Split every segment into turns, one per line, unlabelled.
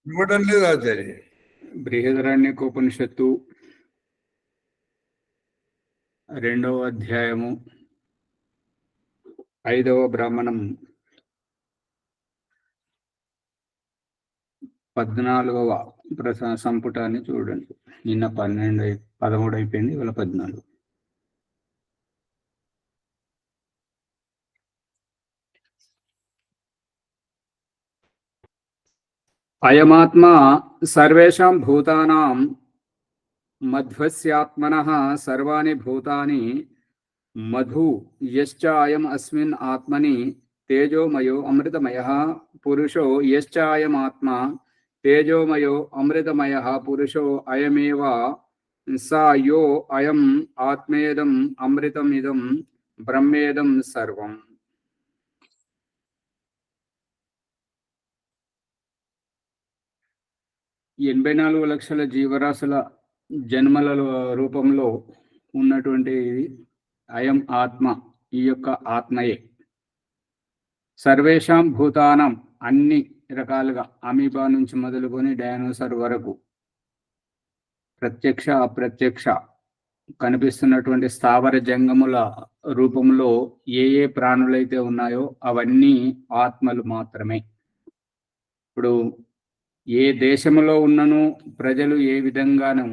ఇవ్వడం లేదు ఆచార్య.
బృహదరణ్యకోపనిషత్తు 2వ అధ్యాయము 5వ బ్రాహ్మణం 14వ సంపుటాన్ని చూడండి. నిన్న 13 అయిపోయింది, ఇవాళ 14. అయమాత్మా సర్వేషాం భూతానాం మధ్వస్యాత్మనః సర్వాణి భూతాని మధు యశ్చ అయం అస్మిన్ ఆత్మని తేజోమయో అమృతమయః పురుషో యశ్చ అయం ఆత్మా తేజోమయో అమృతమయః పురుషో అయమేవ స యో అయం ఆత్మేదం అమృతమిదం బ్రహ్మేదం సర్వం. 84 లక్షల జీవరాశుల జన్మల రూపంలో ఉన్నటువంటి అయం ఆత్మ, ఈ యొక్క ఆత్మయే సర్వేషాం భూతానం, అన్ని రకాలుగా అమీబా నుంచి మొదలుకొని డైనోసార్ వరకు ప్రత్యక్ష అప్రత్యక్ష కనిపిస్తున్నటువంటి స్థావర జంగముల రూపంలో ఏ ఏ ప్రాణులైతే ఉన్నాయో అవన్నీ ఆత్మలు మాత్రమే. ఇప్పుడు ఏ దేశంలో ఉన్నను ప్రజలు ఏ విధంగాను,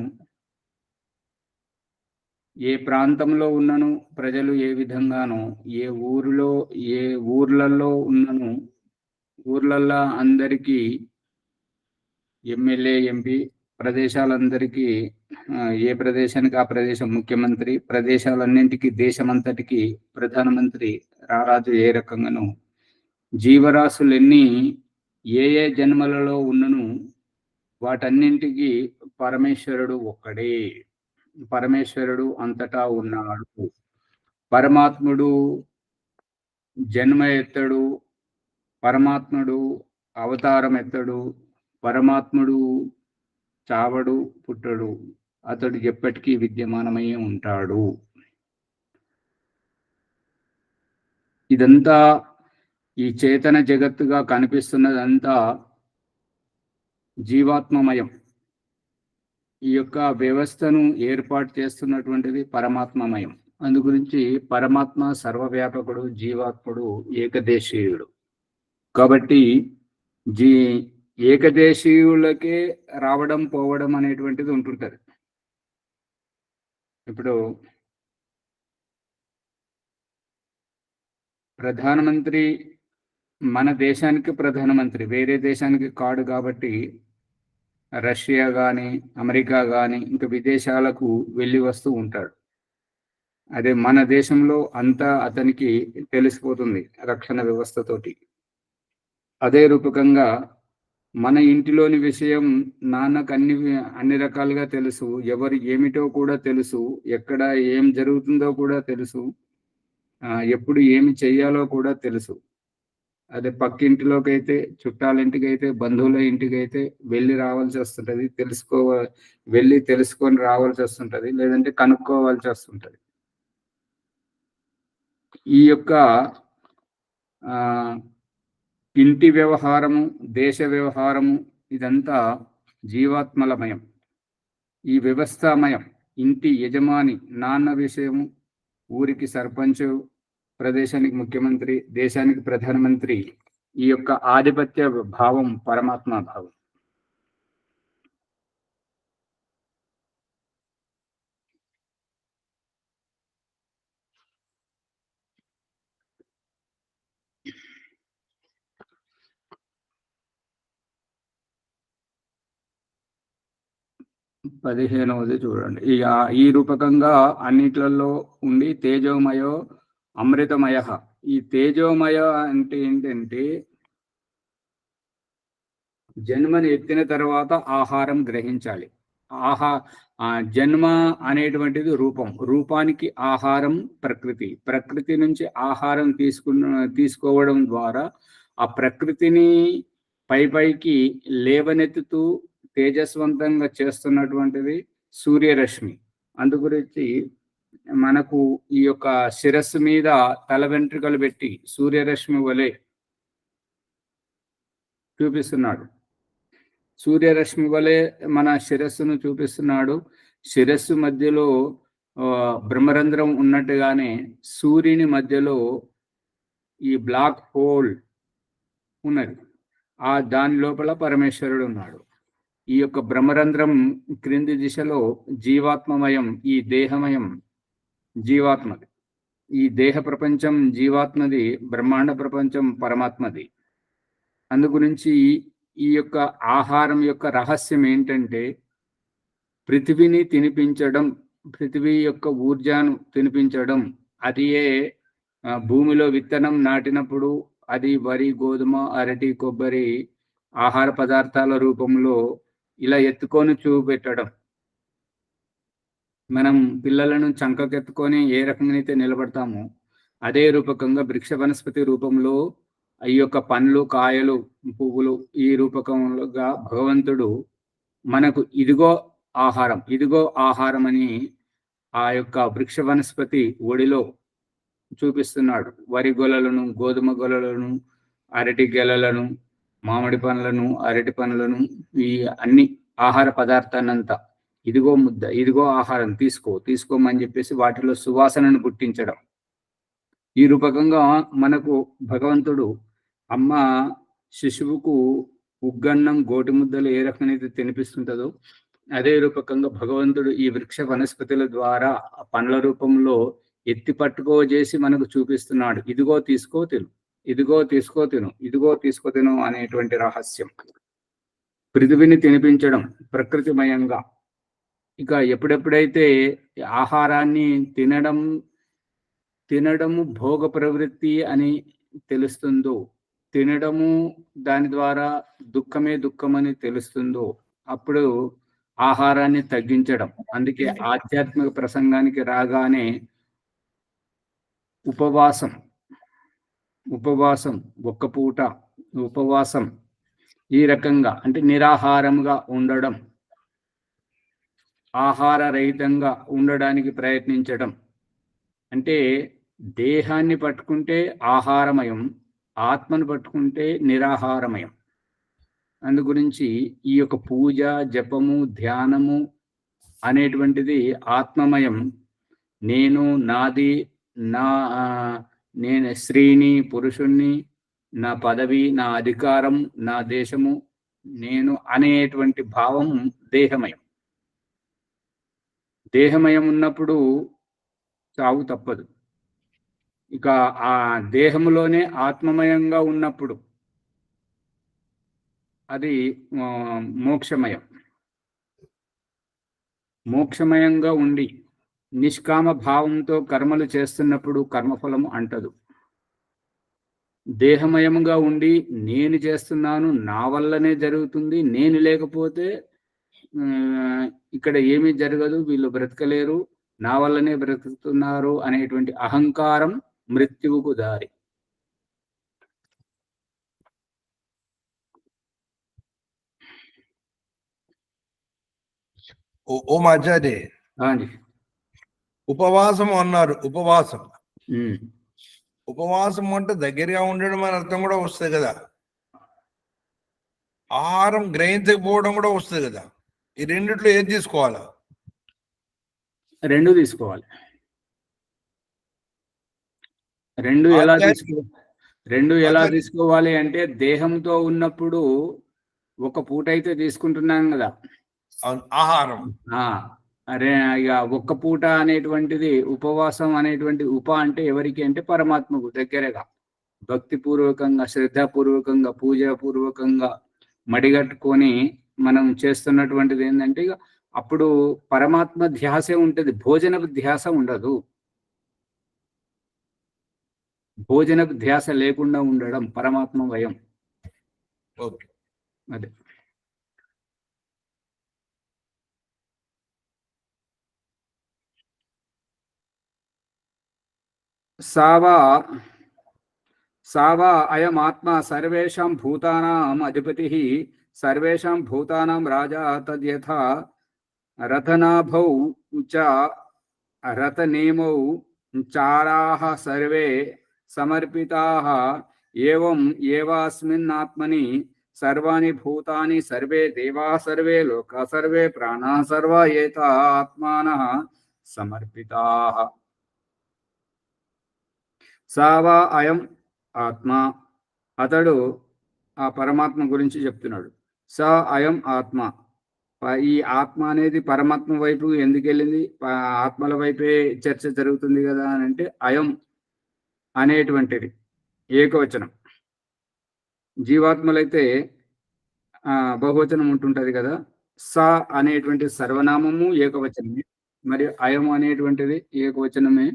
ఏ ప్రాంతంలో ఉన్నను ప్రజలు ఏ విధంగానో, ఏ ఊర్లలో ఉన్నను ఊర్లల్లో అందరికీ ఎమ్మెల్యే, ఎంపీ, ప్రదేశాలందరికీ ఏ ప్రదేశానికి ఆ ప్రదేశం ముఖ్యమంత్రి, ప్రదేశాలన్నింటికి దేశమంతటికి ప్రధానమంత్రి, రారాజు ఏ రకంగానూ జీవరాశులన్నీ ఏ ఏ జన్మలలో ఉన్నను వాటన్నింటికి పరమేశ్వరుడు ఒక్కడే. పరమేశ్వరుడు అంతటా ఉన్నాడు. పరమాత్ముడు జన్మ ఎత్తడు, పరమాత్ముడు అవతారం ఎత్తడు, పరమాత్ముడు చావడు, పుట్టడు, అతడు ఎప్పటికీ విద్యమానమై ఉంటాడు. ఇదంతా ఈ చేతన జగత్తుగా కనిపిస్తున్నదంతా జీవాత్మమయం. ఈ యొక్క వ్యవస్థను ఏర్పాటు చేస్తున్నటువంటిది పరమాత్మమయం. అందు గురించి పరమాత్మ సర్వవ్యాపకుడు, జీవాత్ముడు ఏకదేశీయుడు. కాబట్టి ఏకదేశీయులకే రావడం పోవడం అనేటువంటిది ఉంటుంటది. ఇప్పుడు ప్రధానమంత్రి మన దేశానికి ప్రధానమంత్రి, వేరే దేశానికి కాడు. కాబట్టి రష్యా కానీ అమెరికా కానీ ఇంకా విదేశాలకు వెళ్ళి వస్తూ ఉంటాడు. అదే మన దేశంలో అంతా అతనికి తెలిసిపోతుంది రక్షణ వ్యవస్థతోటి. అదే రూపకంగా మన ఇంటిలోని విషయం నాన్నకు అన్ని రకాలుగా తెలుసు, ఎవరు ఏమిటో కూడా తెలుసు, ఎక్కడ ఏం జరుగుతుందో కూడా తెలుసు, ఎప్పుడు ఏమి చెయ్యాలో కూడా తెలుసు. అదే పక్కింటిలోకి అయితే, చుట్టాల ఇంటికి అయితే, బంధువుల ఇంటికి అయితే వెళ్ళి రావాల్సి వస్తుంటది, వెళ్ళి తెలుసుకొని రావాల్సి వస్తుంటది, లేదంటే కనుక్కోవాల్సి వస్తుంటది. ఈ యొక్క ఇంటి వ్యవహారము, దేశ వ్యవహారము ఇదంతా జీవాత్మలమయం. ఈ వ్యవస్థామయం. ఇంటి యజమాని నాన్న విషయము, ఊరికి సర్పంచ్, ప్రదేశానికి ముఖ్యమంత్రి, దేశానికి ప్రధానమంత్రి, ఈ యొక్క ఆధిపత్య భావం పరమాత్మ భావం. పదిహేనవది చూడండి. ఈ రూపకంగా అన్నిట్లలో ఉండి తేజోమయో అమృతమయ. ఈ తేజోమయ అంటే ఏంటంటే జన్మని ఎత్తిన తర్వాత ఆహారం గ్రహించాలి. జన్మ అనేటువంటిది రూపానికి ఆహారం ప్రకృతి. ప్రకృతి నుంచి ఆహారం తీసుకోవడం ద్వారా ఆ ప్రకృతిని పైకి లేవనెత్తుతూ తేజస్వంతంగా చేస్తున్నటువంటిది సూర్యరశ్మి. అందు గురించి మనకు ఈ యొక్క శిరస్సు మీద తల వెంట్రుకలు పెట్టి సూర్యరశ్మి వలె చూపిస్తున్నాడు. సూర్యరశ్మి వలె మన శిరస్సును చూపిస్తున్నాడు. శిరస్సు మధ్యలో బ్రహ్మరంధ్రం ఉన్నట్టుగానే సూర్యుని మధ్యలో ఈ బ్లాక్ హోల్ ఉన్నది. దాని లోపల పరమేశ్వరుడు ఉన్నాడు. ఈ యొక్క బ్రహ్మరంధ్రం క్రింది దిశలో జీవాత్మమయం, ఈ దేహమయం జీవాత్మది. ఈ దేహ ప్రపంచం జీవాత్మది, బ్రహ్మాండ ప్రపంచం పరమాత్మది. అందుగురించి ఈ యొక్క ఆహారం యొక్క రహస్యం ఏంటంటే పృథివీని తినిపించడం, పృథివీ యొక్క ఊర్జాను తినిపించడం. అదియే భూమిలో విత్తనం నాటినప్పుడు అది వరి, గోధుమ, అరటి, కొబ్బరి ఆహార పదార్థాల రూపంలో ఇలా ఎత్తుకొని చూపెట్టడం. మనం పిల్లలను చంకకెత్తుకొని ఏ రకంగానైతే నిలబడతామో అదే రూపకంగా వృక్ష వనస్పతి రూపంలో ఈ యొక్క పండ్లు, కాయలు, పువ్వులు ఈ రూపకంగా భగవంతుడు మనకు ఇదిగో ఆహారం, ఇదిగో ఆహారం అని ఆ యొక్క వృక్ష వనస్పతి ఒడిలో చూపిస్తున్నాడు. వరి గొలలను, గోధుమ గొలలను, అరటి గెలలను, మామిడి పండ్లను, అరటి పండ్లను, ఈ అన్ని ఆహార పదార్థాన్నంతా ఇదిగో ముద్ద, ఇదిగో ఆహారం, తీసుకోమని చెప్పేసి వాటిలో సువాసనను పుట్టించడం. ఈ రూపకంగా మనకు భగవంతుడు అమ్మ శిశువుకు ఉగ్గన్నం, గోటి ముద్దలు ఏ రకమైతే తినిపిస్తుంటుందో అదే రూపకంగా భగవంతుడు ఈ వృక్ష వనస్పతుల ద్వారా పండ్ల రూపంలో ఎత్తి పట్టుకోజేసి మనకు చూపిస్తున్నాడు. ఇదిగో తీసుకో తిను, ఇదిగో తీసుకో తిను, ఇదిగో తీసుకో తిను అనేటువంటి రహస్యం. పృథివిని తినిపించడం ప్రకృతిమయంగా. ఇక ఎప్పుడెప్పుడైతే ఆహారాన్ని తినడము భోగ ప్రవృత్తి అని తెలుస్తుందో, తినడము దాని ద్వారా దుఃఖమే దుఃఖమని తెలుస్తుందో అప్పుడు ఆహారాన్ని తగ్గించడం. అందుకే ఆధ్యాత్మిక ప్రసంగానికి రాగానే ఉపవాసం ఒక్క పూట ఉపవాసం ఈ రకంగా అంటే నిరాహారంగా ఉండడం, ఆహార రహితంగా ఉండడానికి ప్రయత్నించడం. అంటే దేహాన్ని పట్టుకుంటే ఆహారమయం, ఆత్మను పట్టుకుంటే నిరాహారమయం. అందు గురించి ఈ యొక్క పూజ, జపము, ధ్యానము అనేటువంటిది ఆత్మమయం. నేను, నాది, నేను స్త్రీని, పురుషుణ్ణి, నా పదవి, నా అధికారం, నా దేశము, నేను అనేటువంటి భావం దేహమయం. దేహమయం ఉన్నప్పుడు చావు తప్పదు. ఇక ఆ దేహములోనే ఆత్మమయంగా ఉన్నప్పుడు అది మోక్షమయం. మోక్షమయంగా ఉండి నిష్కామ భావంతో కర్మలు చేస్తున్నప్పుడు కర్మఫలం అంటదు. దేహమయంగా ఉండి నేను చేస్తున్నాను, నా వల్లనే జరుగుతుంది, నేను లేకపోతే ఇక్కడ ఏమీ జరగదు, వీళ్ళు బ్రతకలేరు, నా వల్లనే బ్రతుకుతున్నారు అనేటువంటి అహంకారం మృత్యువుకు దారి.
ఓం ఆచార్య, ఉపవాసం అన్నారు. ఉపవాసం అంటే దగ్గరగా ఉండడం అని అర్థం కూడా వస్తుంది కదా. ఆహారం గ్రహించకపోవడం కూడా వస్తుంది కదా. ఈ రెండిట్లో ఏం తీసుకోవాలా?
రెండు తీసుకోవాలి. రెండు ఎలా తీసుకోవాలి అంటే దేహంతో ఉన్నప్పుడు ఒక పూట అయితే తీసుకుంటున్నాం కదా
ఆహారం.
ఇక ఒక్క పూట అనేటువంటిది ఉపవాసం అనేటువంటి అంటే ఎవరికి అంటే పరమాత్మకు దగ్గరగా భక్తిపూర్వకంగా, శ్రద్ధాపూర్వకంగా, పూజాపూర్వకంగా మడిగట్టుకొని మనం చేస్తున్నటువంటిది ఏంటంటే ఇక అప్పుడు పరమాత్మ ధ్యాసే ఉంటుంది, భోజన ధ్యాస ఉండదు. భోజన ధ్యాస లేకుండా ఉండడం పరమాత్మ వయం. అదే సావా అయమాత్మ సర్వేషాం భూతానాం అధిపతిః సర్వేషాం భూతానాం రాజా తద్యథా రథనాభౌ చ రథనేమౌ చారాః సర్వే సమర్పితాః ఏవం ఏవాస్మిన్నాత్మని సర్వాణి భూతాని సర్వే దేవా సర్వే లోకా సర్వే ప్రాణా సర్వా ఏత ఆత్మానః సమర్పితాః. సావా అయం ఆత్మ, అతడు ఆ పరమాత్మ గురించి చెప్తున్నాడు. స అయం ఆత్మ, ఈ ఆత్మ అనేది పరమాత్మ వైపు ఎందుకు వెళ్ళింది? ఆత్మల వైపే చర్చ జరుగుతుంది కదా అని అంటే, అయం అనేటువంటిది ఏకవచనం. జీవాత్మలైతే బహువచనం ఉంటుంటది కదా. స అనేటువంటి సర్వనామము ఏకవచనమే, మరియు అయం అనేటువంటిది ఏకవచనమే.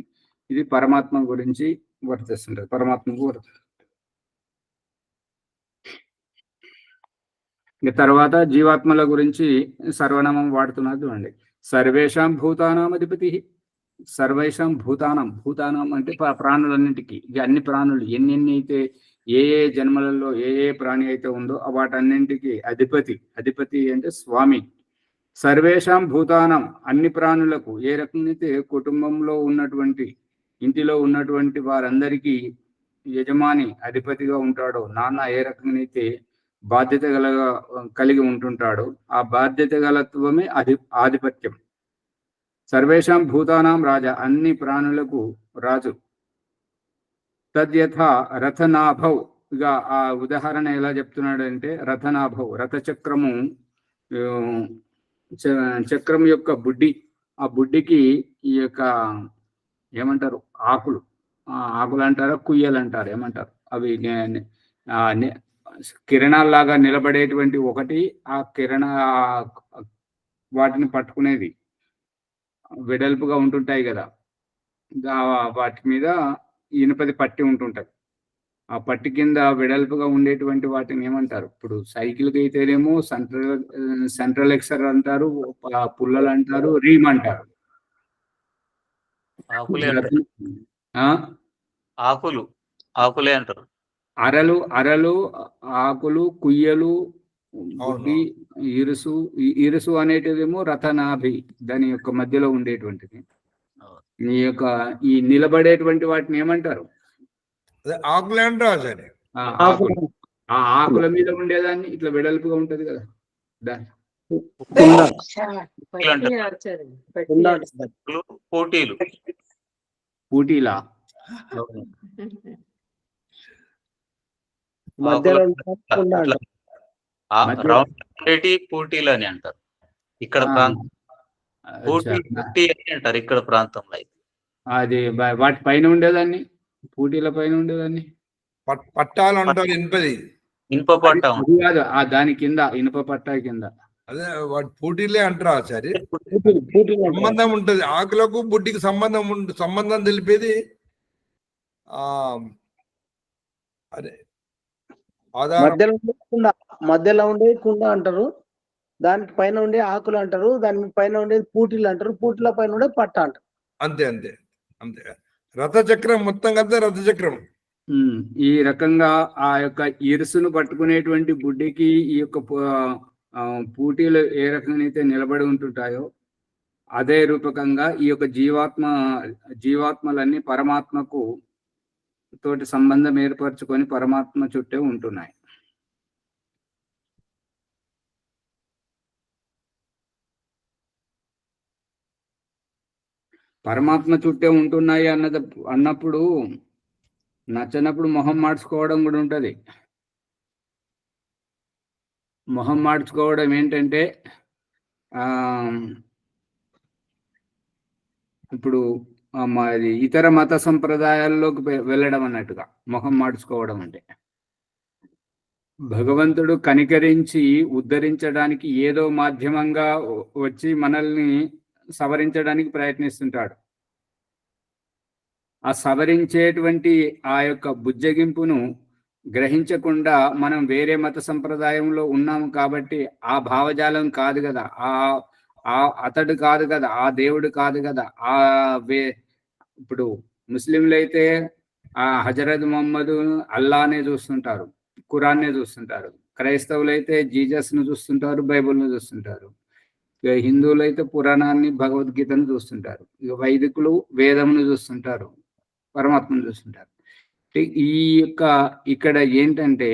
ఇది పరమాత్మ గురించి వర్తిస్తుంటది, పరమాత్మకు వర్తిస్తుంది. తర్వాత జీవాత్మల గురించి సర్వనామం వాడుతున్నారు చూడండి. సర్వేషాం భూతానాం అధిపతి. సర్వేషాం భూతానం, భూతానం అంటే ప్రాణులన్నింటికి, అన్ని ప్రాణులు ఎన్ని అయితే ఏ ఏ జన్మలలో ఏ ఏ ప్రాణి అయితే ఉందో వాటన్నింటికి అధిపతి. అధిపతి అంటే స్వామి. సర్వేషాం భూతానం, అన్ని ప్రాణులకు. ఏ రకమైతే కుటుంబంలో ఉన్నటువంటి, ఇంటిలో ఉన్నటువంటి వారందరికీ యజమాని అధిపతిగా ఉంటాడో, నాన్న ఏ రకమైతే బాధ్యత కలిగి ఉంటుంటాడో, ఆ బాధ్యత గలత్వమే ఆధిపత్యం. సర్వేషాం భూతానాం రాజా, అన్ని ప్రాణులకు రాజు. తద్యథ రథనాభౌ, ఇక ఆ ఉదాహరణ ఎలా చెప్తున్నాడు అంటే, రథనాభౌ, రథచక్రము, చక్రం యొక్క బుడ్డి, ఆ బుడ్డికి ఈ యొక్క ఏమంటారు, ఆకులు, ఆకులు అంటారా కుయ్యలు అంటారు, ఏమంటారు అవి, కిరణాల్లాగా నిలబడేటువంటి ఒకటి, ఆ వాటిని పట్టుకునేది వెడల్పుగా ఉంటుంటాయి కదా, వాటి మీద ఇనుపది పట్టి ఉంటుంటది. ఆ పట్టి కింద వెడల్పుగా ఉండేటువంటి వాటిని ఏమంటారు? ఇప్పుడు సైకిల్కి అయితేనేమో సెంట్రల్ ఎక్సర్ అంటారు, పుల్లలు అంటారు, రీమ్ అంటారు.
ఆకులే అంటారు.
అరలు, ఆకులు, కుయ్యలు, బుడ్డి, ఇరుసు అనేటిదేమో రథనాభి, దాని యొక్క మధ్యలో ఉండేటువంటిది. ఈ నిలబడేటువంటి వాటిని ఏమంటారు?
ఆకులే అంటారు సరే.
ఆ ఆకుల మీద ఉండేదాన్ని ఇట్లా వెడల్పుగా ఉంటది కదా, దాన్ని పూటీలా
పూటీలు అని అంటారు. ఇక్కడ ప్రాంతం అంటారు, ఇక్కడ ప్రాంతంలో అయితే
అది వాటి పైన ఉండేదాన్ని, పూటీల పైన ఉండేదాన్ని
పట్టాలు అంటారు.
ఇనుప పట్ట
కాదు, దాని కింద ఇనుప పట్టా కింద,
అదే వాటి పూటీలే అంటారా సరే. సంబంధం ఉంటది, ఆకులకు బుడ్డికి సంబంధం తెలిపేది. అదే
మధ్యలో ఉండే కుండ అంటారు, దానికి పైన ఉండే ఆకులు అంటారు, దాని పైన ఉండేది పూటీలు అంటారు, పూటీల పైన ఉండే పట్ట అంటారు.
అంతే అంతే అంతే. రథచక్రం మొత్తం కదా రథచక్రం.
ఈ రకంగా ఆ యొక్క ఇరుసును పట్టుకునేటువంటి బుడ్డికి ఈ యొక్క పూటీలు ఏ రకంగా అయితే నిలబడి ఉంటుంటాయో, అదే రూపకంగా ఈ యొక్క జీవాత్మలన్నీ పరమాత్మకు తోటి సంబంధం ఏర్పరచుకొని పరమాత్మ చుట్టే ఉంటున్నాయి. పరమాత్మ చుట్టే ఉంటున్నాయి అన్నప్పుడు నచ్చనప్పుడు మొహం మార్చుకోవడం కూడా ఉంటది. మొహం మార్చుకోవడం ఏంటంటే, ఇప్పుడు ఇతర మత సంప్రదాయాల్లోకి వెళ్ళడం అన్నట్టుగా మొహం మార్చుకోవడం అంటే, భగవంతుడు కనికరించి ఉద్ధరించడానికి ఏదో మాధ్యమంగా వచ్చి మనల్ని సవరించడానికి ప్రయత్నిస్తుంటాడు. ఆ సవరించేటువంటి ఆ యొక్క బుజ్జగింపును గ్రహించకుండా మనం వేరే మత సంప్రదాయంలో ఉన్నాము కాబట్టి ఆ భావజాలం కాదు కదా, అతడు కాదు కదా, ఆ దేవుడు కాదు కదా, ఇప్పుడు ముస్లింలు అయితే ఆ హజరత్ ముహమ్మద్ అల్లానే చూస్తుంటారు, ఖురాన్నే చూస్తుంటారు. క్రైస్తవులు అయితే జీసస్ను చూస్తుంటారు, బైబుల్ను చూస్తుంటారు. హిందువులు అయితే పురాణాన్ని, భగవద్గీతను చూస్తుంటారు. ఇక వైదికులు వేదమును చూస్తుంటారు, పరమాత్మను చూస్తుంటారు. ఈ యొక్క ఇక్కడ ఏంటంటే,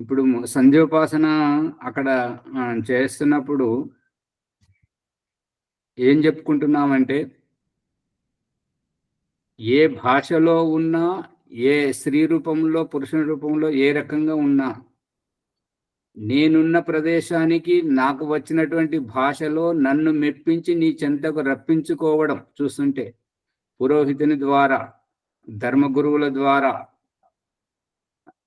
ఇప్పుడు సంధ్యోపాసన అక్కడ చేస్తున్నప్పుడు ఏం చెప్పుకుంటున్నామంటే, ఏ భాషలో ఉన్నా, ఏ స్త్రీ రూపంలో పురుషుని రూపంలో ఏ రకంగా ఉన్నా, నేనున్న ప్రదేశానికి నాకు వచ్చినటువంటి భాషలో నన్ను మెప్పించి నీ చెంతకు రప్పించుకోవడం చూస్తుంటే, పురోహితుని ద్వారా, ధర్మగురువుల ద్వారా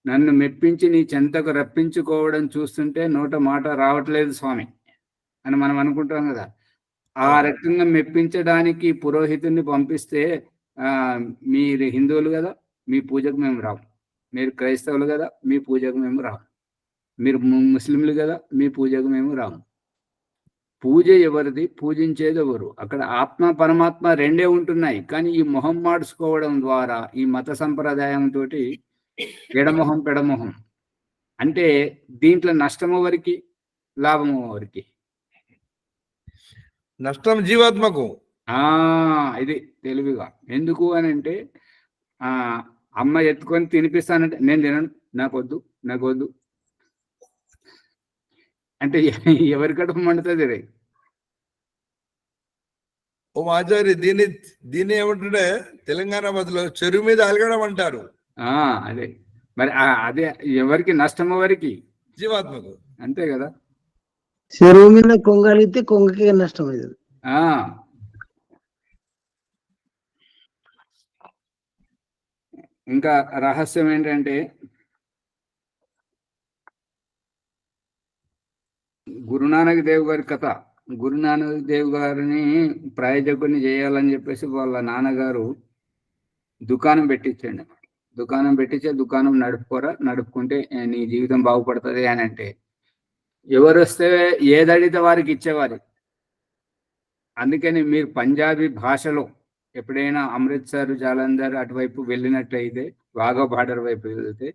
నన్ను మెప్పించి నీ చెంతకు రప్పించుకోవడం చూస్తుంటే నోట మాట రావట్లేదు స్వామి అని మనం అనుకుంటాం కదా. ఆ రకంగా మెప్పించడానికి పురోహితుడిని పంపిస్తే, మీరు హిందువులు కదా, మీ పూజకు మేము రాము. మీరు క్రైస్తవులు కదా, మీ పూజకు మేము రాము. మీరు ముస్లింలు కదా, మీ పూజకు మేము రాము. పూజ ఎవరిది, పూజించేది ఎవరు? అక్కడ ఆత్మ పరమాత్మ రెండే ఉంటున్నాయి. కానీ ఈ మొహం మార్చుకోవడం ద్వారా, ఈ మత సంప్రదాయంతో ఎడమొహం పెడమొహం అంటే దీంట్లో నష్టం ఎవరికి, లాభం ఎవరికి?
నష్టం జీవాత్మకు.
ఇది తెలివిగా. ఎందుకు అని అంటే, అమ్మ ఎత్తుకొని తినిపిస్తానంటే నేను తినను, నాకు వద్దు అంటే ఎవరి కడుపు మండుతుంది రే?
ఓ ఆచార్య, దీన్ని ఏమంటుండే తెలంగాణ బదులు చెరువు మీద అలగడం అంటారు.
అదే మరి అదే ఎవరికి నష్టం, ఎవరికి?
జీవాత్మకు.
అంతే కదా.
చెరువు మీద కొంగలిగితే కొంగకే నష్టం అవుతుంది.
ఇంకా రహస్యం ఏంటంటే, గురునానక్ దేవ్ గారి కథ. గురునానక్ దేవ్ గారిని ప్రాయోజకుని చేయాలని చెప్పేసి వాళ్ళ నాన్నగారు దుకాణం పెట్టించండి. దుకాణం పెట్టించే, దుకాణం నడుపుకుంటే నీ జీవితం బాగుపడుతుంది అని అంటే, ఎవరు వస్తే ఏదడితే వారికి ఇచ్చేవారు. అందుకని మీరు పంజాబీ భాషలో ఎప్పుడైనా అమృత్సర్, జాలంధర్ అటువైపు వెళ్ళినట్లయితే, వాఘా బార్డర్ వైపు వెళ్తే,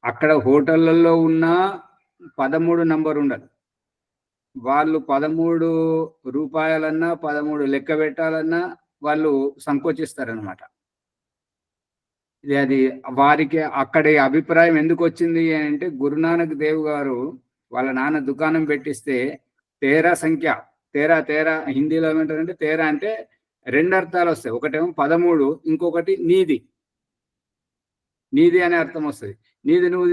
అక్కడ హోటళ్లలో ఉన్న 13 నంబర్ ఉండదు. వాళ్ళు 13 రూపాయలన్నా 13 లెక్క పెట్టాలన్నా వాళ్ళు సంకోచిస్తారనమాట. అది వారికి అక్కడి అభిప్రాయం ఎందుకు వచ్చింది అంటే, గురునానక్ దేవ్ గారు వాళ్ళ నాన్న దుకాణం పెట్టిస్తే తేరా సంఖ్య, తేరా హిందీలో ఏమంటారంటే, తేరా అంటే 2 అర్థాలు వస్తాయి. ఒకటేమో 13, ఇంకొకటి నీది అనే అర్థం వస్తుంది. నీది నువ్వు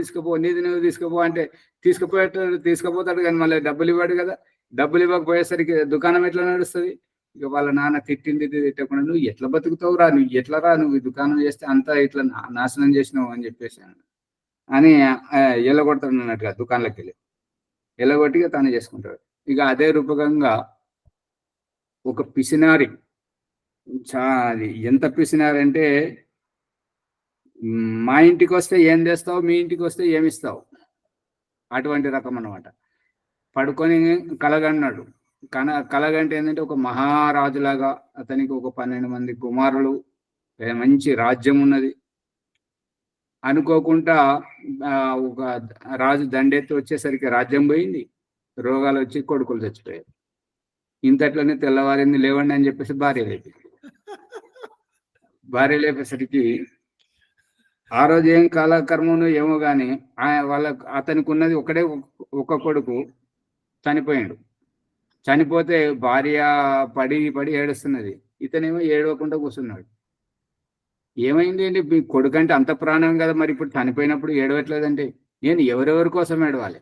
తీసుకుపో అంటే తీసుకుపోతాడు కానీ మళ్ళీ డబ్బులు ఇవ్వడు కదా. డబ్బులు ఇవ్వకపోయేసరికి దుకాణం ఎట్లా నడుస్తుంది? ఇక వాళ్ళ నాన్న తిట్టకుండా, నువ్వు ఎట్లా బతుకుతావు రా, నువ్వు ఎట్లా రా, నువ్వు దుకాణం చేస్తే అంతా ఇట్లా నాశనం చేసినావు అని చెప్పేసి అని ఎల్లగొడతాడు అన్నట్టుగా. దుకాణంలోకి వెళ్ళి ఎల్లగొట్టిగా తాను చేసుకుంటాడు. ఇక అదే రూపకంగా ఒక పిసినారి, అది ఎంత పిసినారి అంటే, మా ఇంటికి వస్తే ఏం తెస్తావు, మీ ఇంటికి వస్తే ఏమిస్తావు, అటువంటి రకం అన్నమాట. పడుకొని కలగన్నాడు. కలగంటే ఏంటంటే, ఒక మహారాజులాగా అతనికి ఒక 12 మంది కుమారులు, మంచి రాజ్యం ఉన్నది. అనుకోకుండా ఒక రాజు దండెత్తి వచ్చేసరికి రాజ్యం పోయింది, రోగాలు వచ్చి కొడుకులు చచ్చిపోయారు. ఇంతట్లోనే తెల్లవారింది, లేవండి అని చెప్పేసి భార్య లేపేసరికి ఆ రోజు ఏం కాలకర్మను ఏమో కానీ అతనికి ఉన్నది ఒక కొడుకు చనిపోయాడు. చనిపోతే భార్య పడి ఏడుస్తున్నది. ఇతనేమో ఏడవకుండా కూర్చున్నాడు. ఏమైంది అండి, మీ కొడుకు అంటే అంత ప్రాణం కదా, మరి ఇప్పుడు చనిపోయినప్పుడు ఏడవట్లేదంటే, నేను ఎవరెవరి కోసం ఏడవాలి?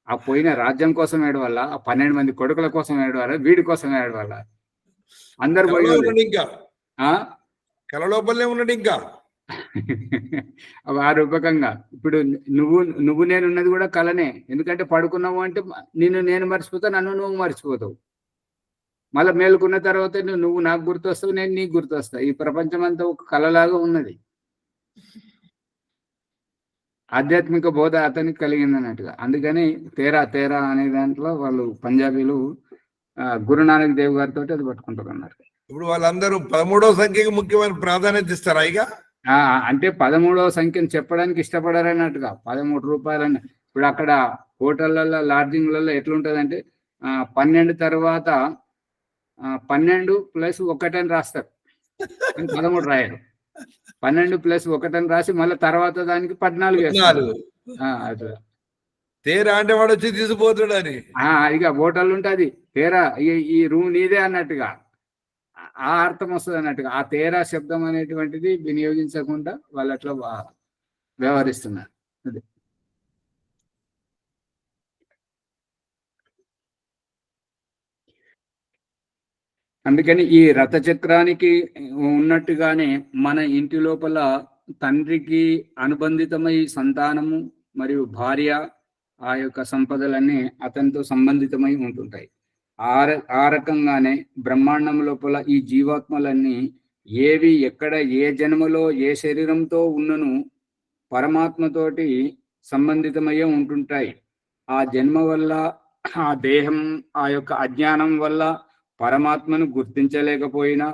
ఆ పోయిన రాజ్యం కోసం ఏడవాలా, ఆ 12 మంది కొడుకుల కోసం ఏడవాలా, వీడి కోసం ఏడవాలా? అందరు పోయి
ఇంకా కలలోపలే ఉన్నాడు ఇంకా.
ఆ రూపకంగా ఇప్పుడు నువ్వు నేనున్నది కూడా కలనే. ఎందుకంటే పడుకున్నావు అంటే నేను మర్చిపోతా, నన్ను నువ్వు మర్చిపోతావు. మళ్ళీ మేలుకున్న తర్వాత నువ్వు నాకు గుర్తొస్తావు, నేను నీకు గుర్తొస్తా. ఈ ప్రపంచం అంతా ఒక కళలాగా ఉన్నది. ఆధ్యాత్మిక బోధ అతనికి కలిగింది అన్నట్టుగా. అందుకని తేరా అనే దాంట్లో వాళ్ళు పంజాబీలు గురునానక్ దేవ్ గారితో అది పట్టుకుంటారు అన్నారు.
ఇప్పుడు వాళ్ళందరూ 13వ సంఖ్యకి ముఖ్యమైన ప్రాధాన్యత ఇస్తారా? ఇక
అంటే 13వ సంఖ్యను చెప్పడానికి ఇష్టపడారన్నట్టుగా 13 రూపాయలని. ఇప్పుడు అక్కడ హోటళ్లలో, లాడ్జింగ్లలో ఎట్లుంటదంటే 12 తర్వాత 12 + 1 అని రాస్తారు, 13 రాయరు. 12 + 1 అని రాసి మళ్ళీ తర్వాత దానికి 14 వేస్తారు. అట్లా
తేరా అంటే వాడు వచ్చి తీసుకుపోతాడు అని.
ఇక హోటల్ ఉంటుంది తేరా ఈ రూమ్ నీదే అన్నట్టుగా ఆ అర్థం వస్తుంది అన్నట్టుగా. ఆ తేరా శబ్దం అనేటువంటిది వినియోగించకుండా వాళ్ళు అట్లా వ్యవహరిస్తున్నారు. అది అందుకని ఈ రథచక్రానికి ఉన్నట్టుగానే మన ఇంటి లోపల తండ్రికి అనుబంధితమై సంతానము మరియు భార్య ఆ యొక్క సంపదలన్నీ అతనితో సంబంధితమై ఉంటుంటాయి. ఆ రకంగానే బ్రహ్మాండం లోపల ఈ జీవాత్మలన్నీ ఏవి ఎక్కడ ఏ జన్మలో ఏ శరీరంతో ఉన్నను పరమాత్మతోటి సంబంధితమయ్యే ఉంటుంటాయి. ఆ జన్మ వల్ల ఆ దేహం ఆ యొక్క అజ్ఞానం వల్ల పరమాత్మను గుర్తించలేకపోయినా,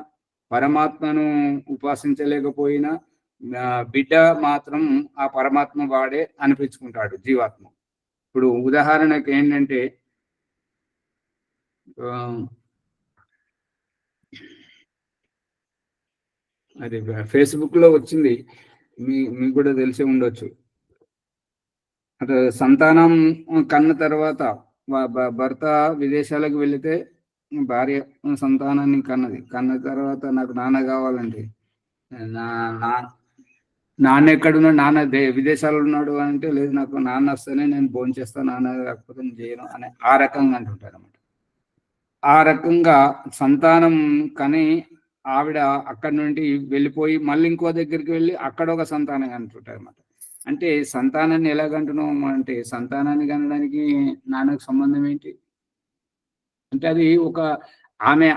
పరమాత్మను ఉపాసించలేకపోయినా బిడ్డ మాత్రం ఆ పరమాత్మ వాడే అనిపించుకుంటాడు జీవాత్మ. ఇప్పుడు ఉదాహరణకు ఏంటంటే అది ఫేస్బుక్ లో వచ్చింది, మీకు కూడా తెలిసి ఉండొచ్చు. అటు సంతానం కన్న తర్వాత భర్త విదేశాలకు వెళితే భార్య సంతానాన్ని కన్న తర్వాత నాకు నాన్న కావాలండి, నాన్న ఎక్కడున్నాడు, నాన్న విదేశాల్లో ఉన్నాడు అంటే, లేదు నాకు నాన్న వస్తేనే నేను భోజనం చేస్తాను, నాన్న లేకపోతే నేను చేయను అని ఆ రకంగా అంటుంటారు అన్నమాట. ఆ రకంగా సంతానం కానీ ఆవిడ అక్కడి నుండి వెళ్ళిపోయి మళ్ళీ ఇంకో దగ్గరికి వెళ్ళి అక్కడ ఒక సంతానం అంటుంటారు అన్నమాట. అంటే సంతానాన్ని ఎలాగంటున్నాం అంటే, సంతానాన్ని కనడానికి నాన్నకు సంబంధం ఏంటి అంటే, అది ఒక ఆమె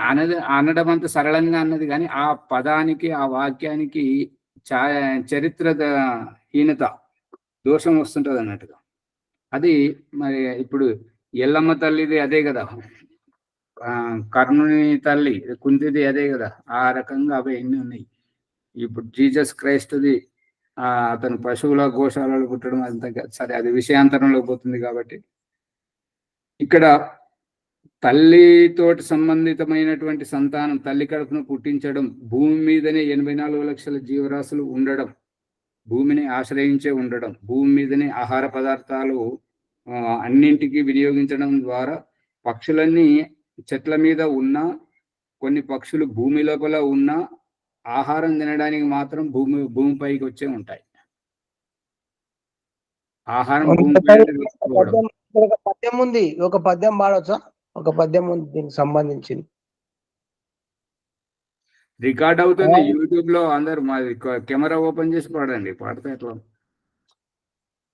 అనడం అంత సరళంగా అన్నది కానీ ఆ పదానికి ఆ వాక్యానికి చరిత్ర హీనత దోషం వస్తుంటది అన్నట్టుగా. అది మరి ఇప్పుడు ఎల్లమ్మ తల్లిది అదే కదా, కర్ణుని తల్లి కుంతిది అదే కదా. ఆ రకంగా అవి ఎన్ని ఉన్నాయి. ఇప్పుడు జీసస్ క్రైస్ట్ది అతను పశువుల గోశాలలో పుట్టడం అంత సరే, అది విషయాంతరంలో పోతుంది. కాబట్టి ఇక్కడ తల్లితోటి సంబంధితమైనటువంటి సంతానం, తల్లి కడుపును పుట్టించడం, భూమి మీదనే 84 లక్షల జీవరాశులు ఉండడం, భూమిని ఆశ్రయించే ఉండడం, భూమి మీదనే ఆహార పదార్థాలు అన్నింటికి వినియోగించడం ద్వారా పక్షులన్నీ చెట్ల మీద ఉన్నా, కొన్ని పక్షులు భూమి లోపల ఉన్నా ఆహారం తినడానికి మాత్రం భూమిపైకి వచ్చే ఉంటాయి. ఆహారం
ఒక పద్యం ఉంది, ఒక పద్యం పాడవచ్చా? ఒక పద్యం ఉంది దీనికి సంబంధించింది,
రికార్డ్ అవుతుంది యూట్యూబ్ లో. అందరు మాది కెమెరా ఓపెన్ చేసి పాడండి, పాడితే ఎట్లా.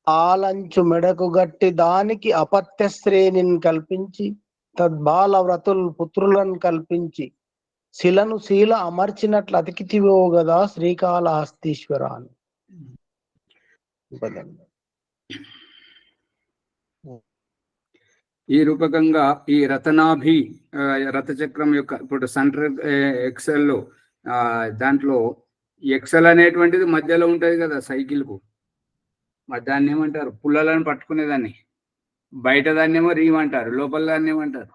ఆలంచు మెడకు గట్టి దానికి అపత్య శ్రేణిని కల్పించి, తద్బాల వ్రతులు పుత్రులను కల్పించి, శిలను శీల అమర్చినట్లు అతికితివో గదా శ్రీకాళహస్తీశ్వర అని.
ఈ రూపకంగా ఈ రతనాభి రథచక్రం యొక్క ఇప్పుడు సెంటర్ ఎక్సెల్ లో దాంట్లో ఎక్సెల్ అనేటువంటిది మధ్యలో ఉంటది కదా సైకిల్ కు, దాన్ని ఏమంటారు, పుల్లలను పట్టుకునేదాన్ని. బయట దాన్ని ఏమో రీమ్ అంటారు, లోపల దాన్ని ఏమంటారు.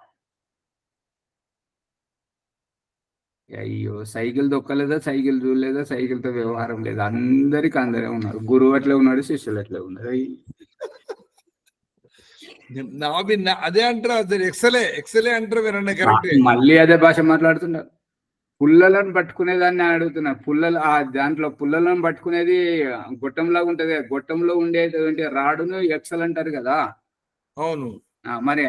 అయ్యో, సైకిల్ దొక్కలేదా, సైకిల్ చూడలేదా, సైకిల్తో వ్యవహారం లేదా, అందరికి అందరే ఉన్నారు. గురువు అట్లే ఉన్నాడు, శిష్యులు అట్లే ఉన్నారు.
అదే అంటారు, ఎక్సలే అంటారు.
మళ్ళీ అదే భాష మాట్లాడుతున్నారు. పుల్లలను పట్టుకునేదాన్ని అడుగుతున్నారు. దాంట్లో పుల్లలను పట్టుకునేది గొట్టంలాగా ఉంటది, గొట్టంలో ఉండేటువంటి రాడును ఎక్సెల్ అంటారు కదా.
అవును,
మరి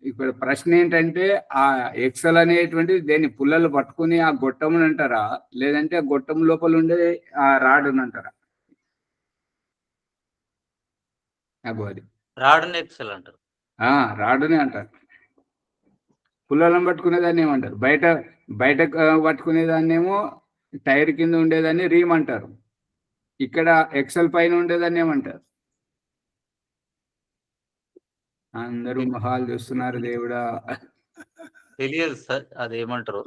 ఇక్కడ ప్రశ్న ఏంటంటే, ఆ ఎక్సెల్ అనేటువంటిది దేన్ని పుల్లలు పట్టుకుని ఆ గొట్టముని అంటారా, లేదంటే ఆ గొట్టం లోపల ఉండే ఆ రాడుని అంటారా? అది
రాడుని ఎక్సెల్ అంటారు.
రాడుని అంటారు. పుల్లలను పట్టుకునేదాన్ని ఏమంటారు, బయట పట్టుకునేదాన్ని ఏమో టైర్ కింద ఉండేదాన్ని రీమ్ అంటారు. ఇక్కడ ఎక్సెల్ పైన ఉండేదాన్ని ఏమంటారు? అందరూ మొహాలు చూస్తున్నారు దేవుడా.
తెలియదు సార్ అదేమంటారు.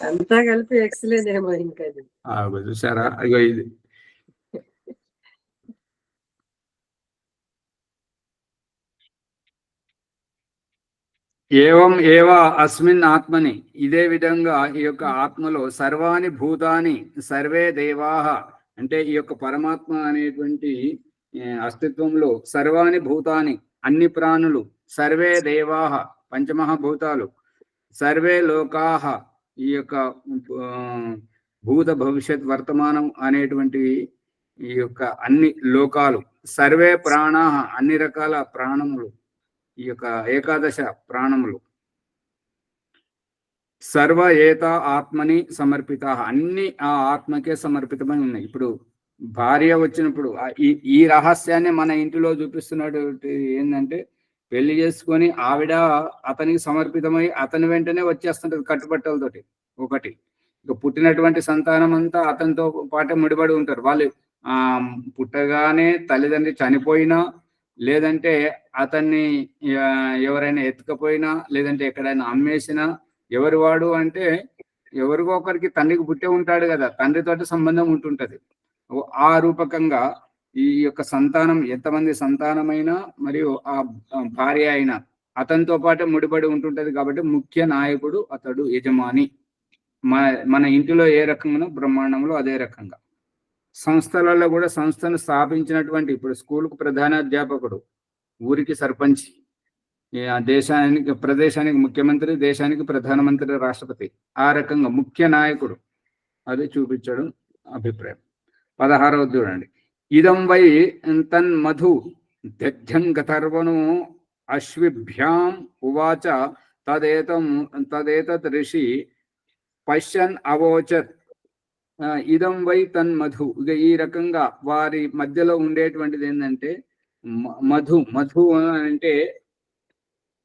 అంతా కలిపి ఎక్సలేనేమో. ఇంకా
చూసారా, అయ్యో ఇది ఏవం ఏవా అస్మిన్ ఆత్మని, ఇదే విధంగా ఈ యొక్క ఆత్మలో సర్వాణి భూతాని సర్వే దేవాహ అంటే ఈ యొక్క పరమాత్మ అనేటువంటి అస్తిత్వంలో సర్వాణి భూతాని, అన్ని ప్రాణులు, సర్వే దేవాహ, పంచమహాభూతాలు, సర్వే లోకాహ, ఈ యొక్క భూత భవిష్యత్ వర్తమానం అనేటువంటి ఈ యొక్క అన్ని లోకాలు, సర్వే ప్రాణాహ, అన్ని రకాల ప్రాణములు, ఈ యొక్క ఏకాదశ ప్రాణములు, సర్వ ఏత ఆత్మని సమర్పిత, అన్ని ఆ ఆత్మకే సమర్పితమై ఉన్నాయి. ఇప్పుడు భార్య వచ్చినప్పుడు ఈ రహస్యాన్ని మన ఇంటిలో చూపిస్తున్నాడు. ఏంటంటే పెళ్లి చేసుకొని ఆవిడ అతనికి సమర్పితమై అతని వెంటనే వచ్చేస్తుంటది కట్టుబట్టలతోటి. ఒకటి, ఇక పుట్టినటువంటి సంతానం అంతా అతనితో పాటే ముడిపడి ఉంటారు. వాళ్ళు పుట్టగానే తల్లిదండ్రి చనిపోయినా, లేదంటే అతన్ని ఎవరైనా ఎత్తుకపోయినా, లేదంటే ఎక్కడైనా అమ్మేసినా, ఎవరి వాడు అంటే ఎవరికో ఒకరికి తండ్రికి పుట్టే ఉంటాడు కదా, తండ్రితోటి సంబంధం ఉంటుంటది. ఆ రూపకంగా ఈ యొక్క సంతానం ఎంతమంది సంతానమైనా మరియు ఆ భార్య అయినా అతనితో పాటే ముడిపడి ఉంటుంటది. కాబట్టి ముఖ్య నాయకుడు అతడు, యజమాని. మన ఇంటిలో ఏ రకంగా బ్రహ్మాండంలో అదే రకంగా సంస్థలలో కూడా సంస్థను స్థాపించినటువంటి, ఇప్పుడు స్కూల్కు ప్రధానాధ్యాపకుడు, ఊరికి సర్పంచ్, దేశానికి ప్రదేశానికి ముఖ్యమంత్రి, దేశానికి ప్రధానమంత్రి, రాష్ట్రపతి, ఆ రకంగా ముఖ్య నాయకుడు. అది చూపించడం అభిప్రాయం. 16వ చూడండి. ఇదం వై తన్ మధు దధ్యం గతర్వను అశ్విభ్యాం ఉవాచ తదేతత్ ఋషి పశ్యన్ అవోచత్. ఇదం వై తన్ మధు. ఇక ఈ రకంగా వారి మధ్యలో ఉండేటువంటిది ఏంటంటే మధు. మధు అంటే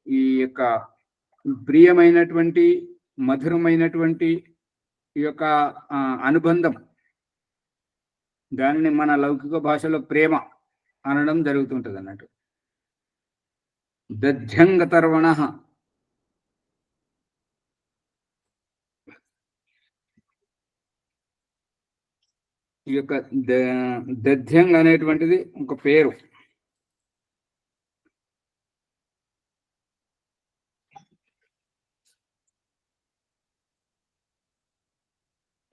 ఈ యొక్క ప్రియమైనటువంటి, మధురమైనటువంటి ఈ యొక్క అనుబంధం. దానిని మన లౌకిక భాషలో ప్రేమ అనడం జరుగుతుంటది అన్నట్టు. దధ్యంగతర్వణ, ఈ యొక్క దధ్యంగ్ అనేటువంటిది ఒక పేరు.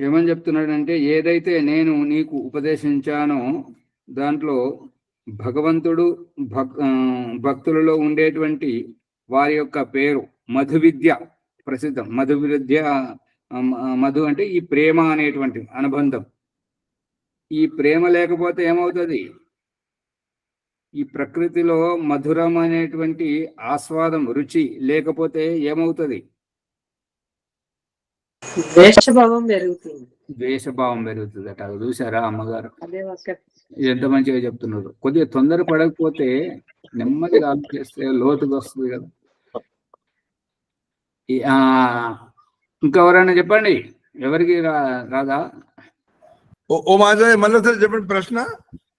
ఏమని చెప్తున్నాడంటే, ఏదైతే నేను నీకు ఉపదేశించానో దాంట్లో భగవంతుడు భక్తులలో ఉండేటువంటి వారి యొక్క పేరు మధు విద్య ప్రసిద్ధం. మధు విద్య, మధు అంటే ఈ ప్రేమ అనేటువంటి అనుబంధం. ఈ ప్రేమ లేకపోతే ఏమవుతుంది? ఈ ప్రకృతిలో మధురం అనేటువంటి ఆస్వాదం, రుచి లేకపోతే ఏమవుతుంది?
ద్వేషభావం పెరుగుతుంది.
ద్వేషభావం పెరుగుతుంది అట. చూసారా అమ్మగారు ఎంత మంచిగా చెప్తున్నారు. కొద్దిగా తొందర పడకపోతే నెమ్మదిగా ఆలోచిస్తే లోతుగా వస్తుంది కదా. ఇంకెవరైనా చెప్పండి, ఎవరికి రాదా?
ఓ మాధవ్, మళ్ళీ చెప్పండి ప్రశ్న.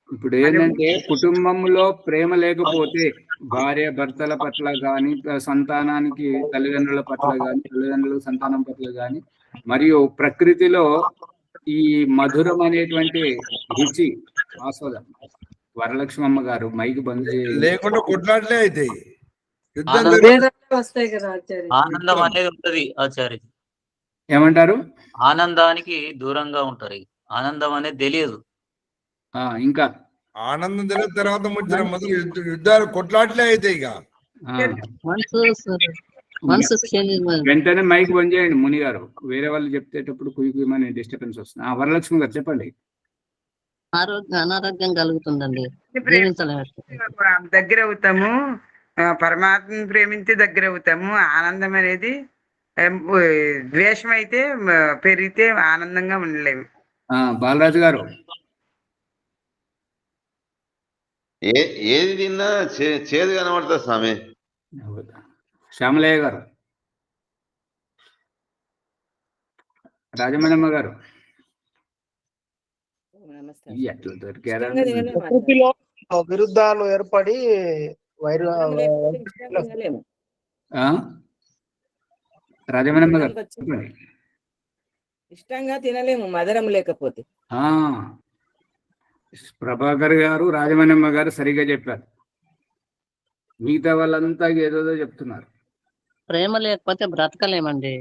ఇప్పుడు ఏంటంటే కుటుంబంలో ప్రేమ లేకపోతే భార్య భర్తల పట్ల కానీ, సంతానానికి తల్లిదండ్రుల పట్ల కానీ, తల్లిదండ్రుల సంతానం పట్ల కానీ, మరియు ప్రకృతిలో ఈ మధురం అనేటువంటి రుచి ఆస్వాదం. వరలక్ష్మమ్మ గారు మైక్ బంద్
లేకుండా కొట్లాట్లే అవుతాయి,
వస్తాయి కదా ఆచార్య.
ఆనందం అనేది ఉంటది ఆచార్య.
ఏమంటారు?
ఆనందానికి దూరంగా ఉంటారు. ఆనందం అనేది తెలియదు.
ఇంకా
ఆనందం తెలియదు. తర్వాత ముచ్చిన మొదలు యుద్ధాలు కొట్లాట్లే అవుతాయి. ఇక
వెంటనే మైక్ బంద్ చేయండి ముని గారు. వేరే వాళ్ళు చెప్తేటప్పుడు కుయ్యమని డిస్టర్బెన్స్ వస్తుంది. వరలక్ష్మి గారు చెప్పండి.
అనారోగ్యం కలుగుతుందండి.
దగ్గర అవుతాము, పరమాత్మని ప్రేమించి దగ్గర అవుతాము. ఆనందం అనేది ద్వేషం అయితే పెరిగితే ఆనందంగా ఉండలేము.
బాలరాజు గారు,
ఏది తిన్నా చేదు కనబడుతుంది స్వామి.
శ్యామలయ్య గారు, రాజమణమ్మ గారు, ఎట్లా దొరికారా?
ప్రకృతిలో విరుద్ధాలు ఏర్పడి
రాజమణమ్మ గారు
ఇష్టంగా తినలేము మధురం లేకపోతే.
ప్రభాకర్ గారు, రాజమణమ్మ గారు సరిగా చెప్పారు. మిగతా వాళ్ళంతా ఏదో చెప్తున్నారు.
ప్రేమ లేకపోతే బ్రతకలేమండి.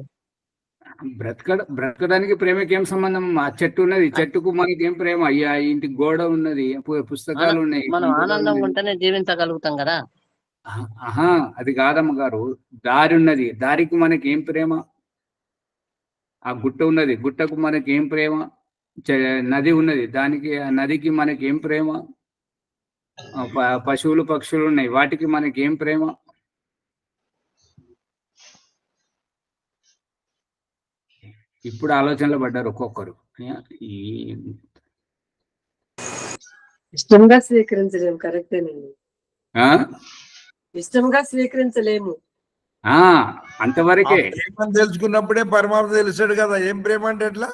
బ్రతకడానికి ప్రేమకి ఏం సంబంధం? ఆ చెట్టు ఉన్నది, చెట్టుకు మనకి ఏం ప్రేమ? అయ్యా ఇంటి గోడ ఉన్నది, పుస్తకాలు ఉన్నాయి,
మనం
కంప్యూటర్
ఆనందంగా
ఉన్నది.
ఉంటేనే జీవించగలుగుతాం కదా.
ఆహా, అది కాదమ్మ గారు. దారి ఉన్నది, దారికి మనకి ఏం ప్రేమ? ఆ గుట్ట ఉన్నది, గుట్టకు మనకి ఏం ప్రేమ? నది ఉన్నది, దానికి ఆ నదికి మనకి ఏం ప్రేమ? పశువులు పక్షులు ఉన్నాయి, వాటికి మనకి ఏం ప్రేమ? ఇప్పుడు ఆలోచనలో పడ్డారు ఒక్కొక్కరు. ఈ
ఇష్టంగా స్వీకరించలేము. కరెక్టేనండి.
ఆ
ఇష్టంగా స్వీకరించలేము.
ఆ అంతవరకే.
ప్రేమను తెలుసుకున్నప్పుడే పరమాత్మ తెలుస్తాడు కదా. ఏం ప్రేమ అంటే ఎట్లా?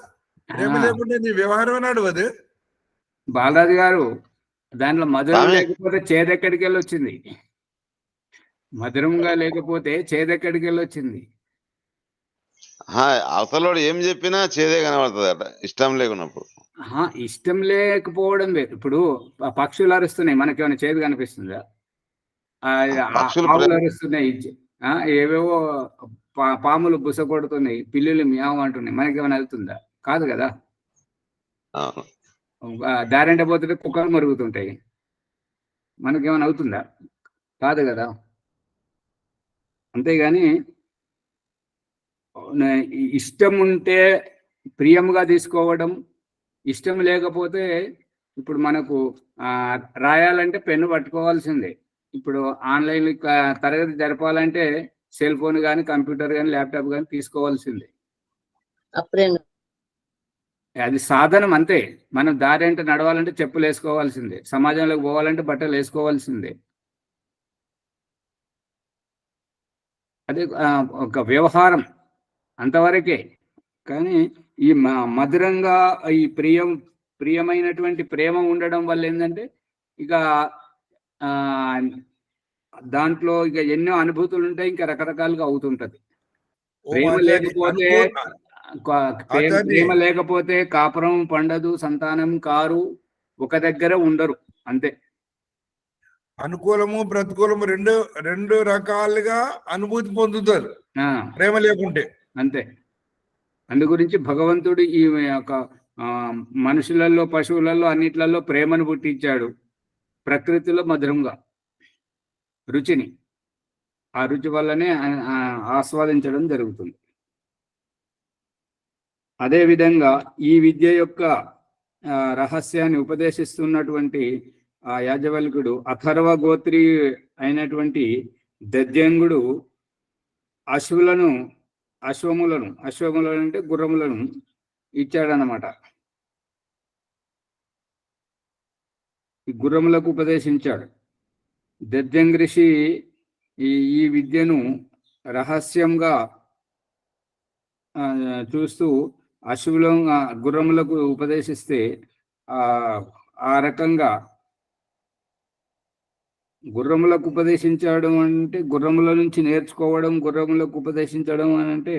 ప్రేమ
ఆ,
లేకుంటే నీ వ్యవహారం నడవదు.
బాలరాజు గారు, దాంట్లో మధురం
స్వామి.
లేకపోతే చేదెక్కడికి వెళ్ళి వచ్చింది? మధురంగా లేకపోతే చేదెక్కడికి వెళ్ళి వచ్చింది?
అవతలోడు ఏం చెప్పినా చేదే కనబడుతుంది అట, ఇష్టం లేకున్నప్పుడు.
ఇష్టం లేకపోవడం వేరు. ఇప్పుడు పక్షులు అరుస్తున్నాయి, మనకేమైనా చేదు కనిపిస్తుందా?
పక్షులు
ఆవులు అరుస్తున్నాయి, ఏవేవో పాములు బుస కొడుతున్నాయి, పిల్లులు మ్యావ్ అంటున్నాయి, మనకేమైనా వెళ్తుందా? కాదు కదా.
అవును.
దారింట పోతుంటే కుక్కలు మరుగుతుంటాయి, మనకేమైనా అవుతుందా? కాదు కదా. అంతేగాని ఇష్టం ఉంటే ప్రియంగా తీసుకోవడం, ఇష్టం లేకపోతే ఇప్పుడు మనకు రాయాలంటే పెన్ను పట్టుకోవాల్సిందే. ఇప్పుడు ఆన్లైన్ తరగతి జరపాలంటే సెల్ ఫోన్ కానీ కంప్యూటర్ కానీ ల్యాప్టాప్ కానీ తీసుకోవాల్సిందే.
అప్పుడే
అది సాధనం అంతే. మనం దారి అంటే నడవాలంటే చెప్పులు వేసుకోవాల్సిందే, సమాజంలోకి పోవాలంటే బట్టలు వేసుకోవాల్సిందే. అదే ఒక వ్యవహారం అంతవరకే. కానీ ఈ మధురంగా ఈ ప్రియమైనటువంటి ప్రేమ ఉండడం వల్ల ఏంటంటే ఇక దాంట్లో ఇక ఎన్నో అనుభూతులు ఉంటాయి, ఇంకా రకరకాలుగా అవుతుంటది. ప్రేమ లేకపోతే ప్రేమ లేకపోతే కాపురం పండదు, సంతానం కారు, ఒక దగ్గర ఉండరు, అంతే.
అనుకూలము ప్రతికూలము రెండు రకాలుగా అనుభూతి పొందుతారు ప్రేమ లేకుంటే,
అంతే. అందు గురించి భగవంతుడు ఈ యొక్క మనుషులలో పశువులలో అన్నిట్లలో ప్రేమను పుట్టించాడు, ప్రకృతిలో మధురంగా రుచిని. ఆ రుచి వల్లనే ఆస్వాదించడం జరుగుతుంది. అదేవిధంగా ఈ విద్య యొక్క రహస్యాన్ని ఉపదేశిస్తున్నటువంటి ఆ యాజ్ఞవల్కుడు అథర్వ గోత్రి అయినటువంటి దద్యంగుడు అశ్వములను అంటే గుర్రములను ఇచ్చాడనమాట. ఈ గుర్రములకు ఉపదేశించాడు. దద్యంగ్ ఋషి ఈ విద్యను రహస్యంగా చూస్తూ గుర్రములకు ఉపదేశిస్తే ఆ రకంగా గుర్రములకు ఉపదేశించడం అంటే గుర్రముల నుంచి నేర్చుకోవడం, గుర్రములకు ఉపదేశించడం అని అంటే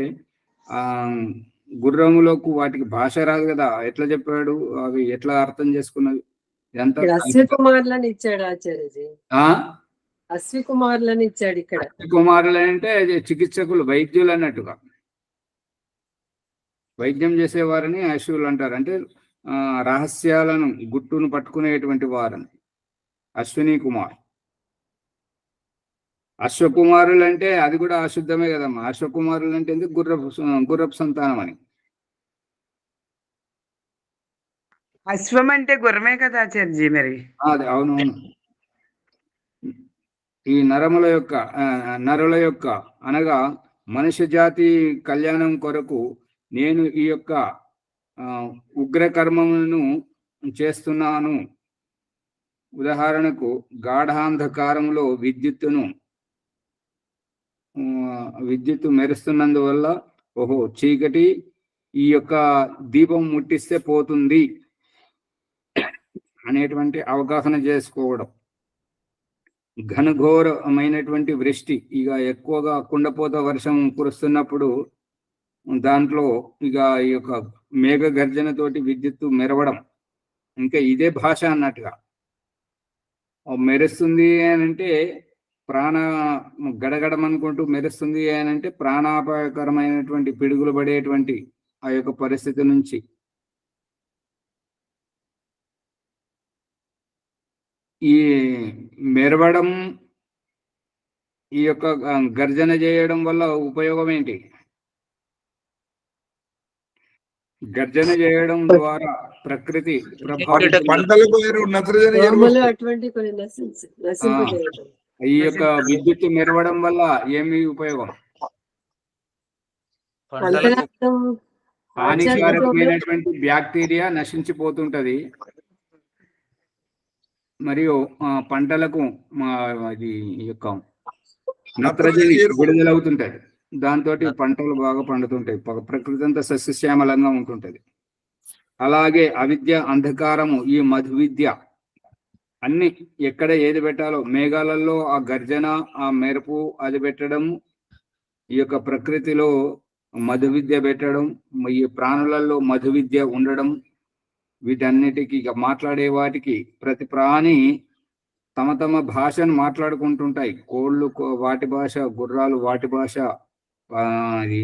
గుర్రములకు వాటికి భాష రాదు కదా, ఎట్లా చెప్పాడు, అవి ఎట్లా అర్థం చేసుకున్నది?
అశ్వకుమారులని ఇచ్చాడు ఆచార్యజీ. అశ్వకుమారులని ఇచ్చాడు ఇక్కడ.
కుమారులు అంటే చికిత్సకులు, వైద్యులు అన్నట్టుగా. వైద్యం చేసేవారని అశ్వులు అంటారు. అంటే రహస్యాలను గుట్టును పట్టుకునేటువంటి వారని అశ్విని కుమార్. అశ్వకుమారులు అంటే అది కూడా అశుద్ధమే కదమ్మా. అశ్వకుమారులు అంటే ఎందుకు? గుర్రపు సంతానం అని.
అశ్వం అంటే గుర్రమే కదా ఆచార్యజీ మరి.
అది అవునవును. ఈ నరుల యొక్క అనగా మనుష్య జాతి కళ్యాణం కొరకు నేను ఈ యొక్క ఉగ్రకర్మములను చేస్తున్నాను. ఉదాహరణకు గాఢాంధకారంలో విద్యుత్తు మెరుస్తున్నందువల్ల ఓహో చీకటి ఈ యొక్క దీపం ముట్టిస్తే పోతుంది అనేటువంటి అవగాహన చేసుకోవడం. ఘనఘోరమైనటువంటి వృష్టి, ఇక ఎక్కువగా కుండపోత వర్షం కురుస్తున్నప్పుడు దాంట్లో ఇక ఈ యొక్క మేఘ గర్జనతోటి విద్యుత్తు మెరవడం, ఇంకా ఇదే భాష అన్నట్టుగా. మెరుస్తుంది అని అంటే ప్రాణ గడగడమనుకుంటూ మెరుస్తుంది అని అంటే ప్రాణాపాయకరమైనటువంటి పిడుగులు పడేటువంటి ఆ యొక్క పరిస్థితి నుంచి ఈ మెరవడం, ఈ యొక్క గర్జన చేయడం వల్ల ఉపయోగం ఏంటి? గర్జన చేయడం ద్వారా ప్రకృతి ప్రభావితం,
పంటలకు వేరు నత్రజని ఎరువు
దోమలు
వస్తుంది.
అటువంటి కొన్ని నశింపజేయటం.
ఈ యొక్క విద్యుత్ మెరవడం వల్ల ఏమి ఉపయోగం?
పంటలకు
అంతరార్థం
హానికారకమైనటువంటి బ్యాక్టీరియా నశించిపోతుంటది, మరియు పంటలకు అది ఈ యొక్క నత్రజని విడుదలవుతుంటది. దాంతో పంటలు బాగా పండుతుంటాయి, ప్రకృతి అంతా సస్యశ్యామలంగా ఉంటుంటది. అలాగే అవిద్య, అంధకారము, ఈ మధు విద్య అన్ని ఎక్కడ ఏది పెట్టాలో మేఘాలలో ఆ గర్జన, ఆ మెరుపు అది పెట్టడం, ఈ యొక్క ప్రకృతిలో మధు విద్య పెట్టడం, ఈ ప్రాణులలో మధు విద్య ఉండడం, వీటన్నిటికీ ఇక మాట్లాడే వాటికి ప్రతి ప్రాణి తమ తమ భాషను మాట్లాడుకుంటుంటాయి. కోళ్ళు వాటి భాష, గుర్రాలు వాటి భాష, అది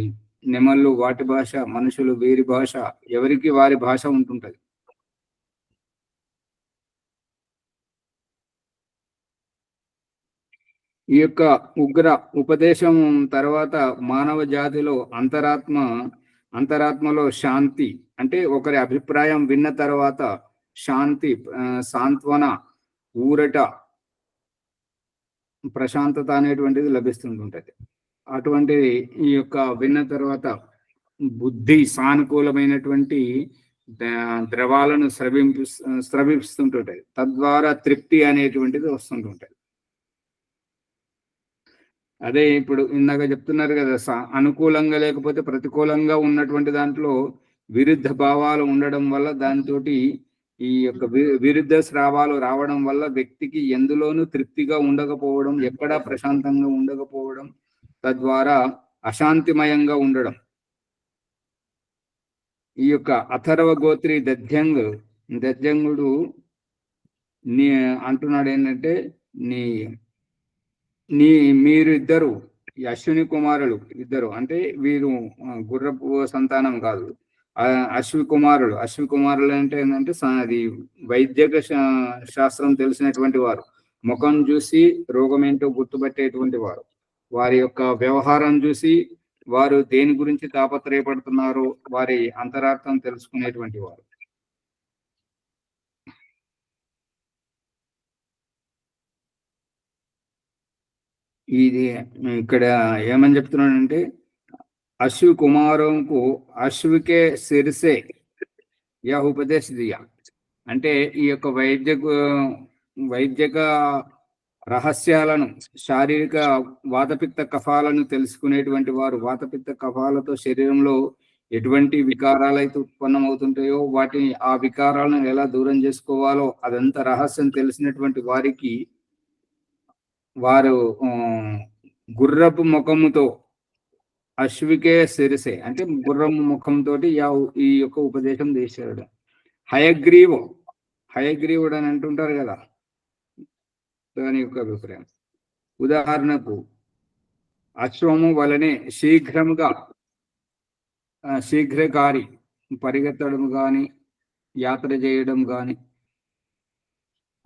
నెమళ్ళు వాటి భాష, మనుషులు వీరి భాష, ఎవరికి వారి భాష ఉంటుంటది. ఈ యొక్క ఉగ్ర ఉపదేశం తర్వాత మానవ జాతిలో అంతరాత్మలో శాంతి, అంటే ఒకరి అభిప్రాయం విన్న తర్వాత శాంతి, సాంత్వన, ఊరట, ప్రశాంతత అనేటువంటిది లభిస్తుంటుంటది. అటువంటిది ఈ యొక్క విన్న తర్వాత బుద్ధి సానుకూలమైనటువంటి ద్రవాలను స్రవిస్తుంటుంటది. తద్వారా తృప్తి అనేటువంటిది వస్తుంటుంటది. అదే ఇప్పుడు ఇందాక చెప్తున్నారు కదా, అనుకూలంగా లేకపోతే ప్రతికూలంగా ఉన్నటువంటి దాంట్లో విరుద్ధ భావాలు ఉండడం వల్ల దాంతో ఈ యొక్క విరుద్ధ స్రావాలు రావడం వల్ల వ్యక్తికి ఎందులోనూ తృప్తిగా ఉండకపోవడం, ఎక్కడా ప్రశాంతంగా ఉండకపోవడం, తద్వారా అశాంతిమయంగా ఉండడం. ఈ యొక్క అథర్వ గోత్రి దధ్యంగుడు అంటున్నాడు ఏంటంటే, మీరు ఇద్దరు, ఈ అశ్విని కుమారులు ఇద్దరు, అంటే వీరు గుర్రపు సంతానం కాదు, అశ్వి కుమారులు అంటే ఏంటంటే అది వైద్యక శాస్త్రం తెలిసినటువంటి వారు, ముఖం చూసి రోగం ఏంటో గుర్తుపట్టేటువంటి వారు, వారి యొక్క వ్యవహారం చూసి వారు దేని గురించి తాపత్రయపడుతున్నారో వారి అంతరార్థం తెలుసుకునేటువంటి వారు. ఇది ఇక్కడ ఏమని చెప్తున్నానంటే, అశ్వి కుమారంకు అశ్వికే సిరిసే యా ఉపదేశ దియా, అంటే ఈ యొక్క వైద్యక రహస్యాలను, శారీరక వాతపిత్త కఫాలను తెలుసుకునేటువంటి వారు, వాతపిత్త కఫాలతో శరీరంలో ఎటువంటి వికారాలైతే ఉత్పన్నమవుతుంటాయో వాటిని, ఆ వికారాలను ఎలా దూరం చేసుకోవాలో అదంతా రహస్యం తెలిసినటువంటి వారికి, వారు గుర్రపు ముఖముతో, అశ్వికే శిరసే అంటే గుర్రము ముఖంతో ఈ యొక్క ఉపదేశం చేశాడు. హయగ్రీవుడు అని అంటుంటారు కదా, దాని యొక్క అభిప్రాయం. ఉదాహరణకు అశ్వము వలనే శీఘ్రకారి, పరిగెత్తడం కానీ యాత్ర చేయడం కానీ,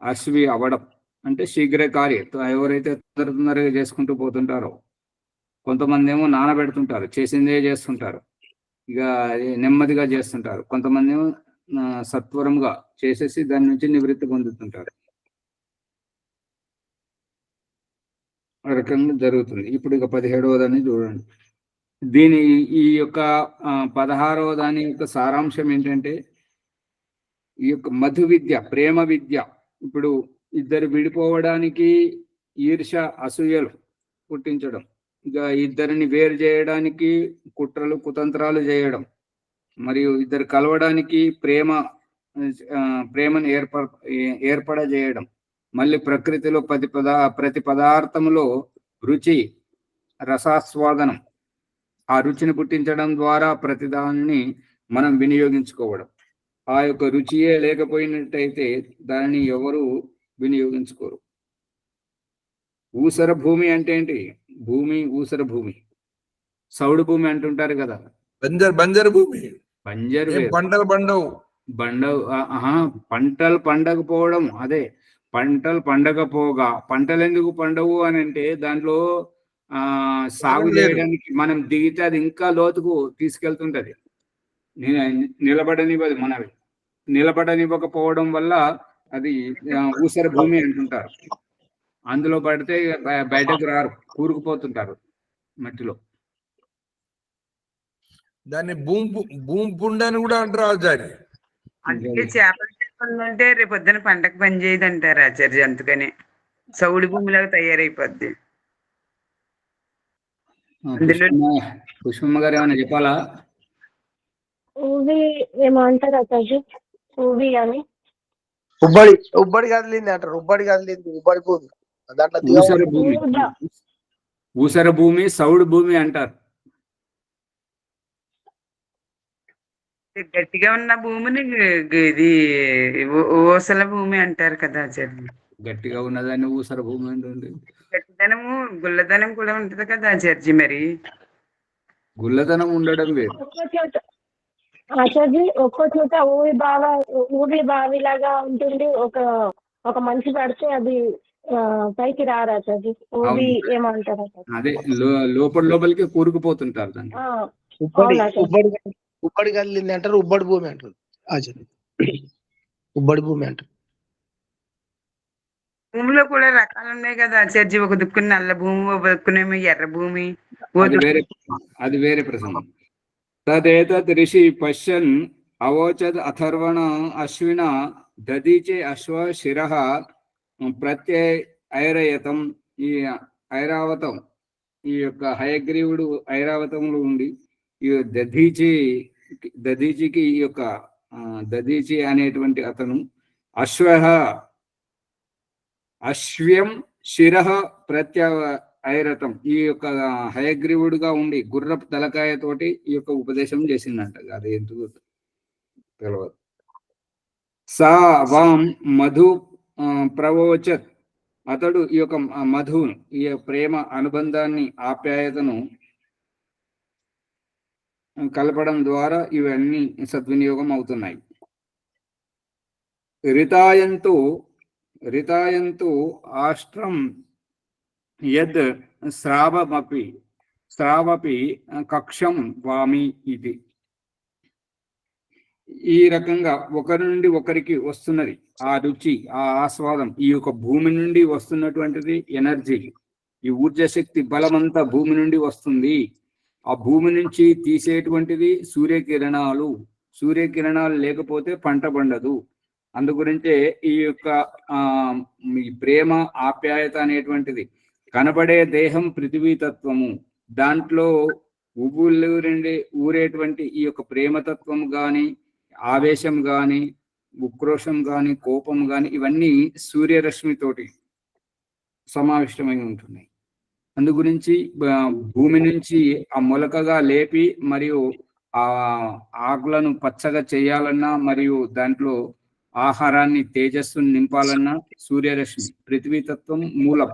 అశ్వి అవడం అంటే శీఘ్రకారి, ఎవరైతే తొందరగా చేసుకుంటూ పోతుంటారో. కొంతమంది ఏమో నానబెడుతుంటారు, చేసిందే చేస్తుంటారు, ఇక నెమ్మదిగా చేస్తుంటారు. కొంతమంది ఏమో సత్వరంగా చేసేసి దాని నుంచి నివృత్తి పొందుతుంటారు. ఆ రకంగా జరుగుతుంది. ఇప్పుడు ఇక 17వ దాన్ని చూడండి. ఈ యొక్క 16వ దాని యొక్క సారాంశం ఏంటంటే, ఈ యొక్క మధు విద్య, ప్రేమ విద్య. ఇప్పుడు ఇద్దరు విడిపోవడానికి ఈర్ష, అసూయలు పుట్టించడం, ఇక ఇద్దరిని వేరు చేయడానికి కుట్రలు, కుతంత్రాలు చేయడం, మరియు ఇద్దరు కలవడానికి ప్రేమను ఏర్పడజేయడం, మళ్ళీ ప్రకృతిలో ప్రతి పదార్థములో రుచి, రసాస్వాదనం, ఆ రుచిని పుట్టించడం ద్వారా ప్రతిదాన్ని మనం వినియోగించుకోవడం. ఆ యొక్క రుచియే లేకపోయినట్టయితే దానిని ఎవరు వినియోగించుకోరు. ఊసర భూమి అంటే ఏంటి? భూమి ఊసర భూమి, సౌడు భూమి అంటుంటారు కదా.
బంజర్ భూమి,
బంజరు
ఏం
వేరు,
పంటలు పండవు.
పంటలు పండకపోవడం, అదే పంటలు పండకపోగా. పంటలు ఎందుకు పండవు అని అంటే దాంట్లో సాగు
లేదు.
చేయడానికి మనం దిగితే అది ఇంకా లోతుకు తీసుకెళ్తుంటది. నిలబడనివ్వదు, మనవి నిలబడనివ్వకపోవడం వల్ల అది ఊసర భూమి అంటుంటారు. అందులో పడితే బయటకు రారు, కూరుకుపోతుంటారు మట్టిలో.
దాన్ని భూమి పుండ అని కూడా అంటారు ఆచార్య.
అందుకే చేపలు చేసుకుందంటే రేపు పొద్దున పంటకు పని చేయదు అంటారు ఆచార్య. అందుకని సౌడి భూమిలాగా తయారైపోద్ది.
పుష్పమ్మ గారు ఏమైనా చెప్పాలా?
ఊబి ఏమంటారు అసలు? ఊబి అని
ఉబ్బడి కదిలింది అంటారు. ఉబ్బడి భూమి దాంట్లో
ఊసర భూమి, ఊసర భూమి, సౌడు భూమి అంటారు.
గట్టిగా ఉన్న భూమిని ఇది ఊసల భూమి అంటారు కదా ఆచార్య.
గట్టిగా ఉన్నదాన్ని ఊసర భూమి అంటుంది.
గట్టిదనము గుల్లదనం కూడా ఉంటది కదా ఆచార్య. మరి
గుల్లదనం ఉండడం వేరు.
ఒక్కో చోట ఆచార్య, ఒక్కో చోట ఊబి బావి లాగా ఉంటుంది. ఒక మనిషి పడితే అది పైకి రారు ఆచార్య. ఊబి ఏమంటారు ఆచార్య?
అదే లోపలికి కూరుకుపోతుంటారు దాన్ని.
ఉబ్బడి కదిలింది అంటారు. ఉబ్బడి భూమి అంటారు ఆచార్య. ఉబ్బడి భూమి అంటారు.
భూమిలో కూడా రకాలు ఉన్నాయి కదా ఆచార్య. ఒక దుక్కుని నల్ల భూమి, ఒక దుక్కునేమో ఎర్ర భూమి.
అది వేరే ప్రసంగం. తదేతత్ ఋషి పశ్యన్ అవోచద్ అథర్వణ అశ్విన దదీచే అశ్వ శిరః ప్రత్యైరయతం. ఈ ఐరావతం, ఈ యొక్క హయగ్రీవుడు ఐరావతంలో ఉండి ఈ దధీచికి ఈ యొక్క దధీచి అనేటువంటి అతను అశ్వ్యం శిరః ప్రత్యైరతం, ఈ యొక్క హయగ్రీవుడుగా ఉండి గుర్రపు తలకాయతోటి ఈ యొక్క ఉపదేశం చేసిందంట. అది ఎందుకు తెలియదు. సా వాం మధు ప్రవోచత్, అతడు ఈ యొక్క మధువును, ఈ ప్రేమ అనుబంధాన్ని, ఆప్యాయతను కలపడం ద్వారా ఇవన్నీ సద్వినియోగం అవుతున్నాయి. రితాయంతు ఆష్ట్రం యద్ స్రావపి కక్షం వామి ఇది. ఈ రకంగా ఒకరి నుండి ఒకరికి వస్తున్నది ఆ రుచి, ఆ ఆస్వాదం. ఈ యొక్క భూమి నుండి వస్తున్నటువంటిది ఎనర్జీ, ఈ ఊర్జ శక్తి బలమంతా భూమి నుండి వస్తుంది. ఆ భూమి నుంచి తీసేటువంటిది సూర్యకిరణాలు. సూర్యకిరణాలు లేకపోతే పంట పండదు. అందుగురించే ఈ యొక్క ఈ ప్రేమ, ఆప్యాయత అనేటువంటిది. కనబడే దేహం పృథివీతత్వము, దాంట్లో ఊరేటువంటి ఈ యొక్క ప్రేమతత్వం గాని, ఆవేశం గాని, ఉక్రోషం గాని, కోపం గాని, ఇవన్నీ సూర్యరశ్మితోటి సమావిష్టమై ఉంటున్నాయి. అందు గురించి భూమి నుంచి ఆ మొలకగా లేపి మరియు ఆ ఆకులను పచ్చగా చేయాలన్నా, మరియు దాంట్లో ఆహారాన్ని, తేజస్సును నింపాలన్నా సూర్యరశ్మి, పృథ్వీతత్వం మూలం.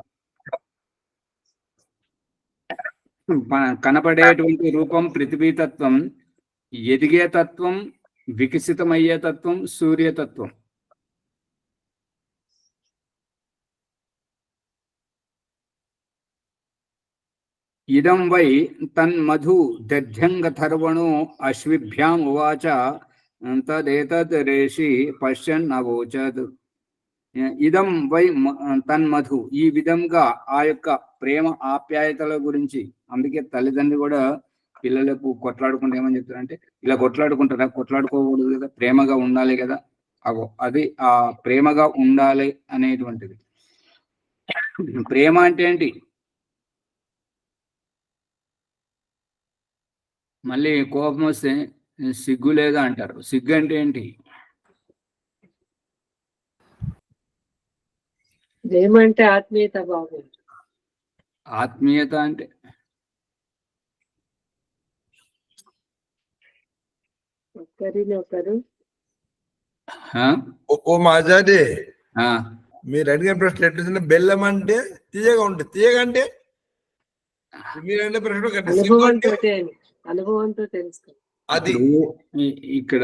కనపడేటువంటి రూపం పృథ్వీతత్వం, ఎదిగే తత్వం, వికసితమయ్యే తత్వం సూర్యతత్వం. ఇదం వై తన్మధు దధ్యంగథర్వణో అశ్విభ్యాం ఉవాచ తదేతద్ రేషి పశ్యన్ అవోచద్. ఇదం వై తన్మధు, ఈ విధంగా ఆ యొక్క ప్రేమ ఆప్యాయతల గురించి. అందుకే తల్లిదండ్రులు కూడా పిల్లలకు కొట్లాడుకుంటే ఏమని చెప్తారంటే, ఇలా కొట్లాడుకుంటారా? కొట్లాడుకోకూడదు కదా, ప్రేమగా ఉండాలి కదా. అది ఆ ప్రేమగా ఉండాలి అనేటువంటిది. ప్రేమ అంటే ఏంటి? మళ్ళీ కోపం వస్తే సిగ్గు లేదా అంటారు. సిగ్గు అంటే ఏంటి?
ఏమంటే ఆత్మీయత బాబు.
ఆత్మీయత అంటే
ఒకరినొకరు
ఓ మాజాదే మీరు అడిగిన ప్రశ్న ఎట్లా బెల్లం అంటే తీయగా ఉంటుంది, తీయగా అంటే మీరు అడిగిన ప్రశ్న ఒకటి, సిగ్గు అంటే
అనుభవంతో తెలుసుకో.
అది
ఇక్కడ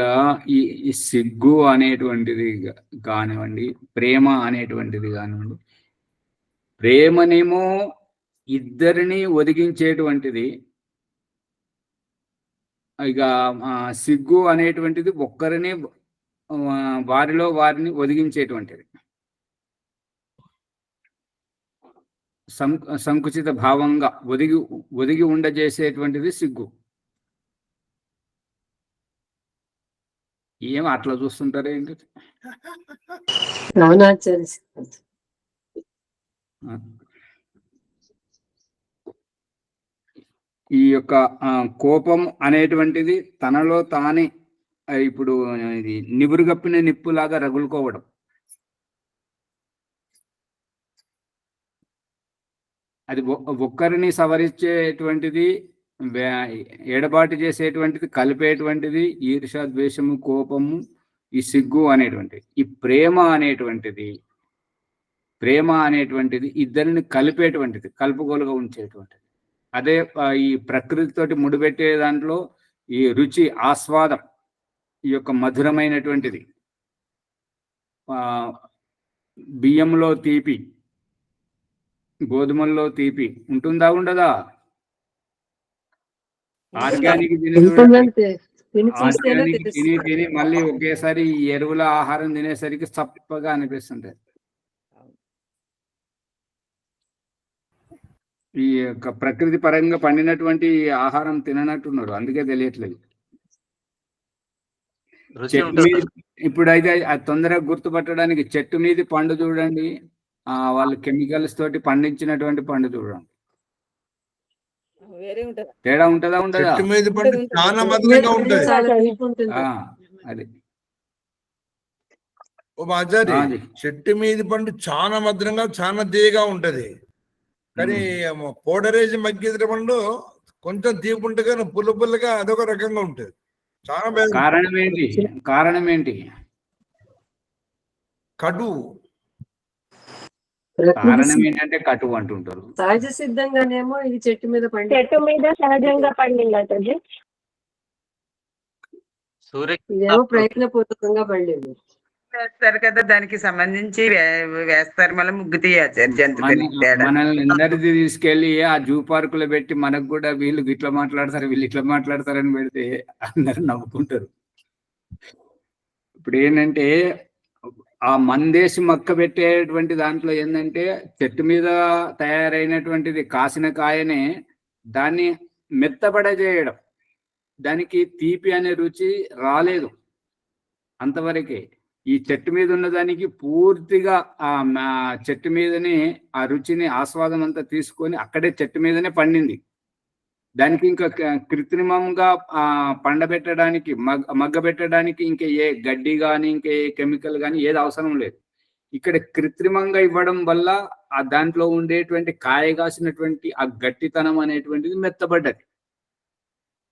ఈ సిగ్గు అనేటువంటిది కానివ్వండి, ప్రేమ అనేటువంటిది కానివ్వండి, ప్రేమనేమో ఇద్దరిని ఒదిగించేటువంటిది, ఇక సిగ్గు అనేటువంటిది ఒక్కరిని వారిలో వారిని ఒదిగించేటువంటిది, సంకుచిత భావంగా ఒదిగి ఉండజేసేటువంటిది సిగ్గు. ఏం అట్లా చూస్తుంటారు ఏంటి? ఈ యొక్క కోపం అనేటువంటిది తనలో తానే ఇప్పుడు ఇది నివురుగప్పిన నిప్పులాగా రగులుకోవడం. అది ఒక్కరిని సవరించేటువంటిది, ఎడబాటు చేసేటువంటిది, కలిపేటువంటిది ఈర్ష, ద్వేషము, కోపము, ఈ సిగ్గు అనేటువంటిది. ఈ ప్రేమ అనేటువంటిది ఇద్దరిని కలిపేటువంటిది, కలుపుగోలుగా ఉంచేటువంటిది. అదే ఈ ప్రకృతితోటి ముడిపెట్టే దాంట్లో ఈ రుచి, ఆస్వాదం, ఈ యొక్క మధురమైనటువంటిది, బియ్యంలో తీపి, గోధుమల్లో తీపి ఉంటుందా ఉండదా? ఆర్గానిక్ తిని మళ్ళీ ఒకేసారి ఎరువుల ఆహారం తినేసరికి చప్పగా అనిపిస్తుంటది. ఈ యొక్క ప్రకృతి పరంగా పండినటువంటి ఆహారం తిననట్టున్నారు, అందుకే తెలియట్లేదు. చెట్టు మీద ఇప్పుడైతే తొందరగా గుర్తుపట్టడానికి చెట్టు మీద పండు చూడండి, వాళ్ళు కెమికల్స్ తోటి పండించినటువంటి పండు చూడండి, తేడా ఉంటుందా ఉండదా?
చెట్టు మీద పండు చాలా మధురంగా ఉంటుంది.
అది
ఓ ఆచారి, చెట్టు మీద పండు చాలా మధురంగా, చాలా తీయగా ఉంటది. కానీ పౌడరేజ్ మగ్గిన పండు కొంచెం తీపి ఉంటుంది, కానీ పుల్ల పుల్లగా అదొక రకంగా ఉంటుంది. చాలా
కారణం ఏంటి?
కటువు.
కారణం ఏంటంటే కటువు అంటుంటారు.
సహజ సిద్ధంగానేమో ఇది చెట్టు మీద
సహజంగా పండింది,
ఇదేమో ప్రయత్నపూర్వకంగా పండింది.
వేస్తారు కదా, దానికి సంబంధించి వేస్తారు, మళ్ళీ ముగ్గు తీయాచారు జంతువులు.
మనల్ని అందరిది తీసుకెళ్లి ఆ జూ పార్కులో పెట్టి మనకు కూడా వీళ్ళు ఇట్లా మాట్లాడతారు, వీళ్ళు ఇట్లా మాట్లాడతారని పెడితే అందరు నవ్వుకుంటారు. ఇప్పుడు ఏంటంటే ఆ మందేసి మక్క పెట్టేటువంటి దాంట్లో ఏంటంటే చెట్టు మీద తయారైనటువంటిది కాసిన కాయనే దాన్ని మెత్తబడజేయడం, దానికి తీపి అనే రుచి రాలేదు అంతవరకే. ఈ చెట్టు మీద ఉన్నదానికి పూర్తిగా చెట్టు మీదనే ఆ రుచిని, ఆస్వాదం అంతా తీసుకొని అక్కడే చెట్టు మీదనే పండింది. దానికి ఇంకా కృత్రిమంగా పండబెట్టడానికి, మగ్గబెట్టడానికి ఇంకా ఏ గడ్డి కానీ, ఇంకా ఏ కెమికల్ కానీ ఏది అవసరం లేదు. ఇక్కడ కృత్రిమంగా ఇవ్వడం వల్ల ఆ దాంట్లో ఉండేటువంటి కాయగాసినటువంటి ఆ గట్టితనం అనేటువంటిది మెత్తబడ్డది.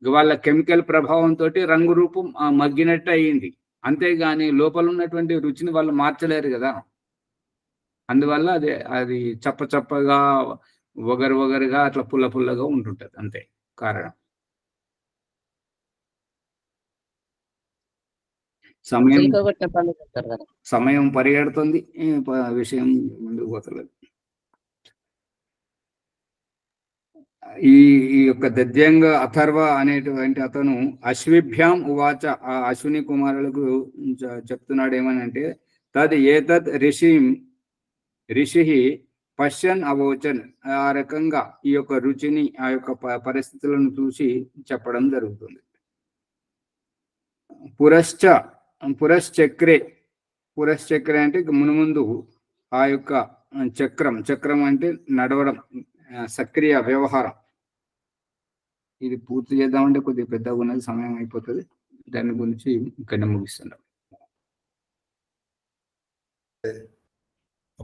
వాళ్ళ కెమికల్ ప్రభావంతో రంగు రూపం మగ్గినట్టు అయ్యింది. అంతేగాని లోపల ఉన్నటువంటి రుచిని వాళ్ళు మార్చలేరు కదా. అందువల్ల అది చప్పగా, ఒగరుగా, అట్లా పుల్లగా ఉంటుంటది, అంతే కారణం. సమయం పరిగెడుతుంది, విషయం ముందుకు పోతలేదు. ఈ యొక్క దద్యంగ అథర్వ అనేటువంటి అతను అశ్విభ్యాం ఉవాచ, ఆ అశ్విని కుమారులకు చెప్తున్నాడు ఏమనంటే, తద్ ఏతద్ ఋషి పశ్యన్ అవోచన్, ఆ రకంగా ఈ యొక్క రుచిని, ఆ యొక్క పరిస్థితులను చూసి చెప్పడం జరుగుతుంది. పురశ్చక్రే అంటే మునుముందు ఆ యొక్క చక్రం అంటే నడవడం, సక్రియ వ్యవహారం. ఇది పూర్తి చేద్దామంటే కొద్దిగా పెద్దగా ఉన్నది, సమయం అయిపోతుంది. దాని గురించి ఇక్కడ ముగిస్తున్నాం.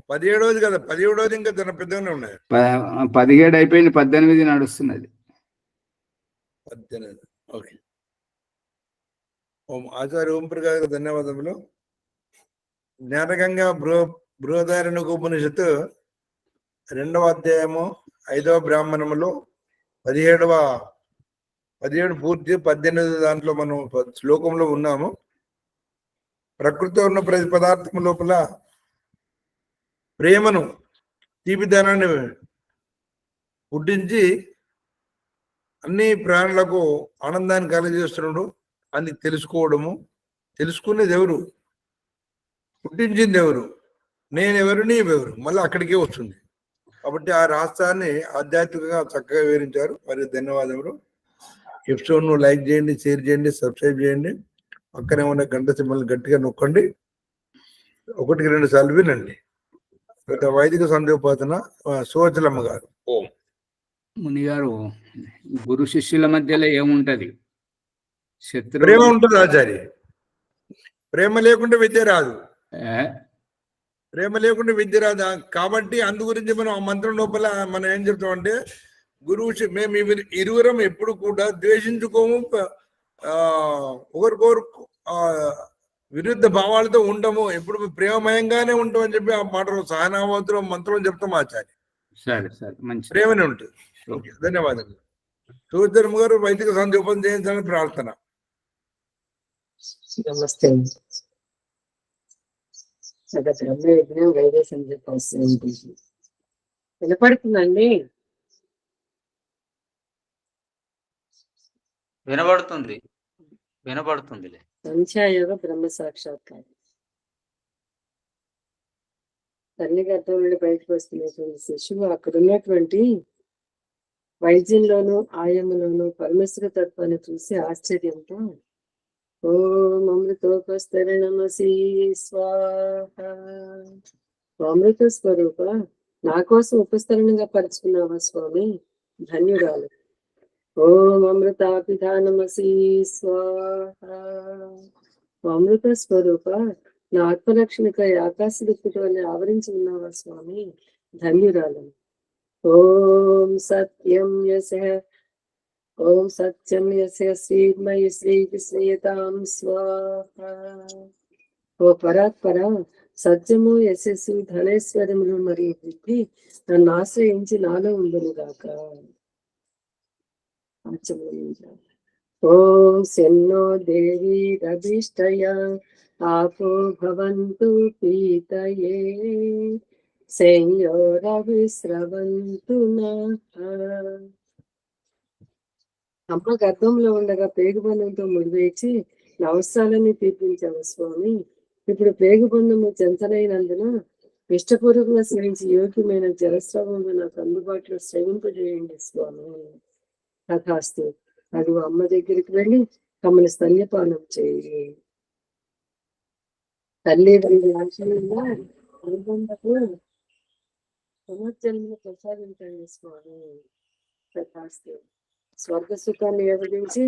17 కదా, 17 ఇంకా చాలా పెద్దగానే ఉన్నాయి.
17 అయిపోయింది, 18 నడుస్తున్నది.
18. ఓకే. ఆచార్య ఓం ప్రకాష్ ధన్యవాదములు. జ్ఞానగంగా బ్రో బృహదారణ్యకోపనిషత్తు 2వ అధ్యాయము 5వ బ్రాహ్మణములో 17 పూర్తి 18 దాంట్లో మనం శ్లోకంలో ఉన్నాము. ప్రకృతిలో ఉన్న ప్రతి పదార్థం లోపల ప్రేమను, తీపిదనాన్ని పుట్టించి అన్ని ప్రాణులకు ఆనందాన్ని కలుగజేస్తున్నాడు అని తెలుసుకోవడము. తెలుసుకునేది ఎవరు? పుట్టించింది ఎవరు? నేనెవరు, నీవెవరు? మళ్ళీ అక్కడికే వస్తుంది. కాబట్టి ఆ రహస్యాన్ని ఆధ్యాత్మికంగా చక్కగా వివరించారు. మరి ధన్యవాదములు. ఎపిసోడ్ను లైక్ చేయండి, షేర్ చేయండి, సబ్స్క్రైబ్ చేయండి. పక్కనే ఉన్న గంట సింబల్ గట్టిగా నొక్కండి. 1-2 సార్లు వినండి. వైదిక సందేహోపాసన సువచలమ్మ గారు. ఓం.
ముని గారు, గురు శిష్యుల మధ్యలో ఏముంటది?
ప్రేమ ఉంటుంది ఆచార్య. ప్రేమ లేకుంటే విద్య రాదు. ప్రేమ లేకుండా విద్య రాదు. కాబట్టి అందు గురించి మనం ఆ మంత్రం లోపల మనం ఏం చెప్తామంటే, గురువు మేము ఇరువురం ఎప్పుడు కూడా ద్వేషించుకోము, ఒకరికొకరు విరుద్ధ భావాలతో ఉండము, ఎప్పుడు ప్రేమమయంగానే ఉంటామని చెప్పి ఆ మాటలు సహనావతులు మంత్రం చెప్తాం ఆచార్య.
సరే సరే, మంచి
ప్రేమనే ఉంటుంది. ధన్యవాదాలు. సూర్యధర్మ గారు వైదిక సంధ్యోపం చేయించాలని ప్రార్థన.
నమస్తే. బ్రహ్మయజ్ఞం వైద్య సంధ్యోపాసన వినపడుతుందండి?
వినబడుతుందిలే.
సంధ్యాయోగ బ్రహ్మ సాక్షాత్కారం. తల్లి గర్భం నుండి బయటకు వస్తున్నటువంటి శిశువు అక్కడ ఉన్నటువంటి వైద్యంలోను ఆయములోను పరమేశ్వర తత్వాన్ని చూసి ఆశ్చర్యంతో ఓం అమృతోపస్తరణమసి స్వాహ. అమృత స్వరూప, నా కోసం ఉపస్తరణంగా పరుచుకున్నావా స్వామి, ధన్యురాలు. ఓం అమృతాపిధానమసి స్వాహ. అమృత స్వరూప, నా ఆత్మరక్షణకై ఆకాశ దిక్కుటోని ఆవరించి ఉన్నావా స్వామి, ధన్యురాలు. ఓం సత్యం యశ, ఓం సత్యం యస్య శ్రీమయి శ్రీకి శ్రీయతాం స్వాహ. ఓ పరాత్పర, సత్యము యశస్సు ధనేశ్వరములు మరియు బుద్ధి నన్ను ఆశ్రయించి నాలో ఉండును గాక. ఓం శన్నో దేవి రవిష్టయ ఆపో భవంతు పీతయే సంయోరవిశ్రవంతు నః. అమ్మ గర్భంలో ఉండగా పేగుబంధంతో ముడివేచి నవస్సాలని తీర్పించావు స్వామి. ఇప్పుడు పేగుబంధము చెంతనైనందున ఇష్టపూర్వకంగా సేవించి యోగ్యమైన జలస్రావము నాకు అందుబాటులో శ్రవింపజేయండి స్వామి. తథాస్తు. అది అమ్మ దగ్గరికి వెళ్ళి తమని స్తన్యపానం చేయి. తల్లి ఆశయంగా అనుబంధకు పునర్జన్మను ప్రసాదించండి స్వామి. తథాస్తు. స్వర్గ సుఖాన్ని ఎదిరించి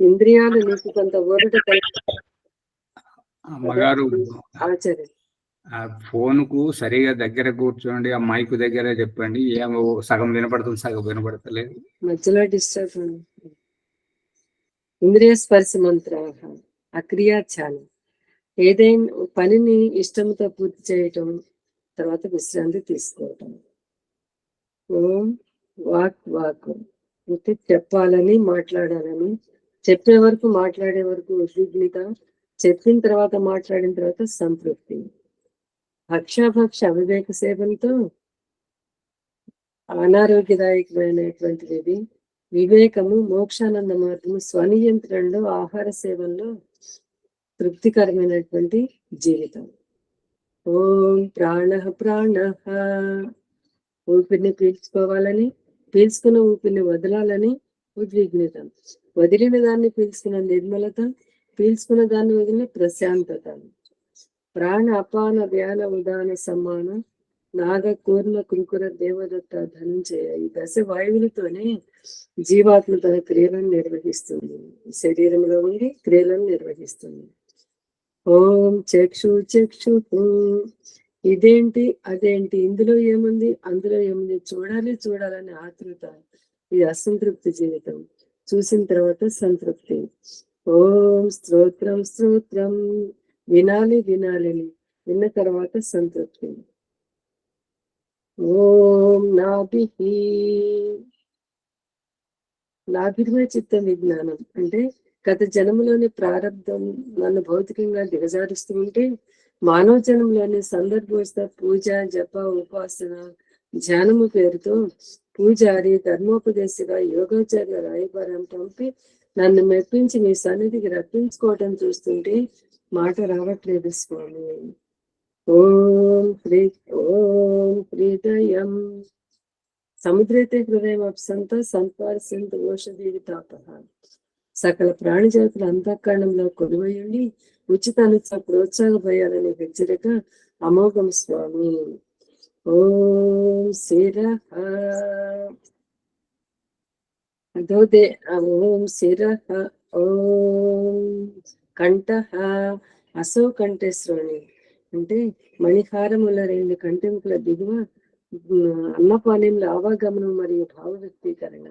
ఇంద్రియాలు నీకు కొంత ఊరట
అమ్మగారు,
ఆచార్య.
ఆ ఫోన్ కు సరిగా దగ్గర కూర్చోండి, ఆ మైక్ దగ్గర చెప్పండి. ఏమో సగం వినపడుతుంది, సగం వినపడతలేదు.
మధ్యలో డిస్టర్బ్. ఇంద్రియ స్పర్శ మంత్ర అక్రియాచాలం. ఏదైనా పనిని ఇష్టంతో పూర్తి చేయటం, తర్వాత విశ్రాంతి తీసుకోవటం. ఓం వాక్ వాక్ అంటే చెప్పాలని, మాట్లాడాలని, చెప్పే వరకు మాట్లాడే వరకు ఉద్విగ్నత, చెప్పిన తర్వాత మాట్లాడిన తర్వాత సంతృప్తి. భక్షాభక్ష అవివేక సేవంతో అనారోగ్యదాయకమైనటువంటిది. వివేకము, మోక్షానంద మార్గము, స్వనియంత్రణలో, ఆహార సేవల్లో తృప్తికరమైనటువంటి జీవితం. ఓం ప్రాణ ప్రాణ, ఊపిరిని పీల్చుకోవాలని, పీల్చుకున్న ఊపిరిని వదలాలని ఉద్విగ్నత, వదిలిన దాన్ని పీల్చుకున్న నిర్మలత, పీల్చుకున్న దాన్ని వదిలిన ప్రశాంతత. ప్రాణ అపాన వ్యాన ఉదాన సమాన నాగ కూర్మ కుంకుర దేవదత్త ధనంజయ. ఈ దశ వాయువులతోనే జీవాత్మ తన క్రియలను నిర్వహిస్తుంది, శరీరంలో ఉండి క్రియలను నిర్వహిస్తుంది. ఓం చక్షు చక్షు, ఇదేంటి అదేంటి, ఇందులో ఏముంది అందులో ఏముంది, చూడాలి చూడాలని ఆతృత. ఇది అసంతృప్తి జీవితం. చూసిన తర్వాత సంతృప్తి. ఓం స్తోత్రం స్తోత్రం వినాలి వినాలిని విన్న తర్వాత సంతృప్తి. ఓం నాభిర్మ చిత్త విజ్ఞానం అంటే గత జన్మలోని ప్రారంధం నన్ను భౌతికంగా దిగజారుస్తూ ఉంటే మానవ జన్మలోని సందర్భోస్త పూజ జప ఉపాసన ధ్యానము పేరుతో పూజారి ధర్మోపదేశిగా యోగాచార్య రాయబారం పంపి నన్ను మెప్పించి మీ సన్నిధికి రప్పించుకోవటం చూస్తుంటే మాట రావట్లేదు స్వామి. ఓం హృదయం సముద్రైతే హృదయం అప్సంత సంపార్సింత ఓషధీవి తాపహ. సకల ప్రాణిజాతుల అంతఃకరణంలో కొలువయుండి ఉచిత అనుచ ప్రోత్సాహభయాలనే హెచ్చరిక అమోఘం స్వామి. ఓం శిరః అధోదే ఓం శిరః ఓం కంఠః అసో కంఠే శ్రోణి అంటే మణిహారముల 2 కంఠెముకల దిగువ అన్నపానీయుల ఆవాగమనం మరియు భావ వ్యక్తీకరణ.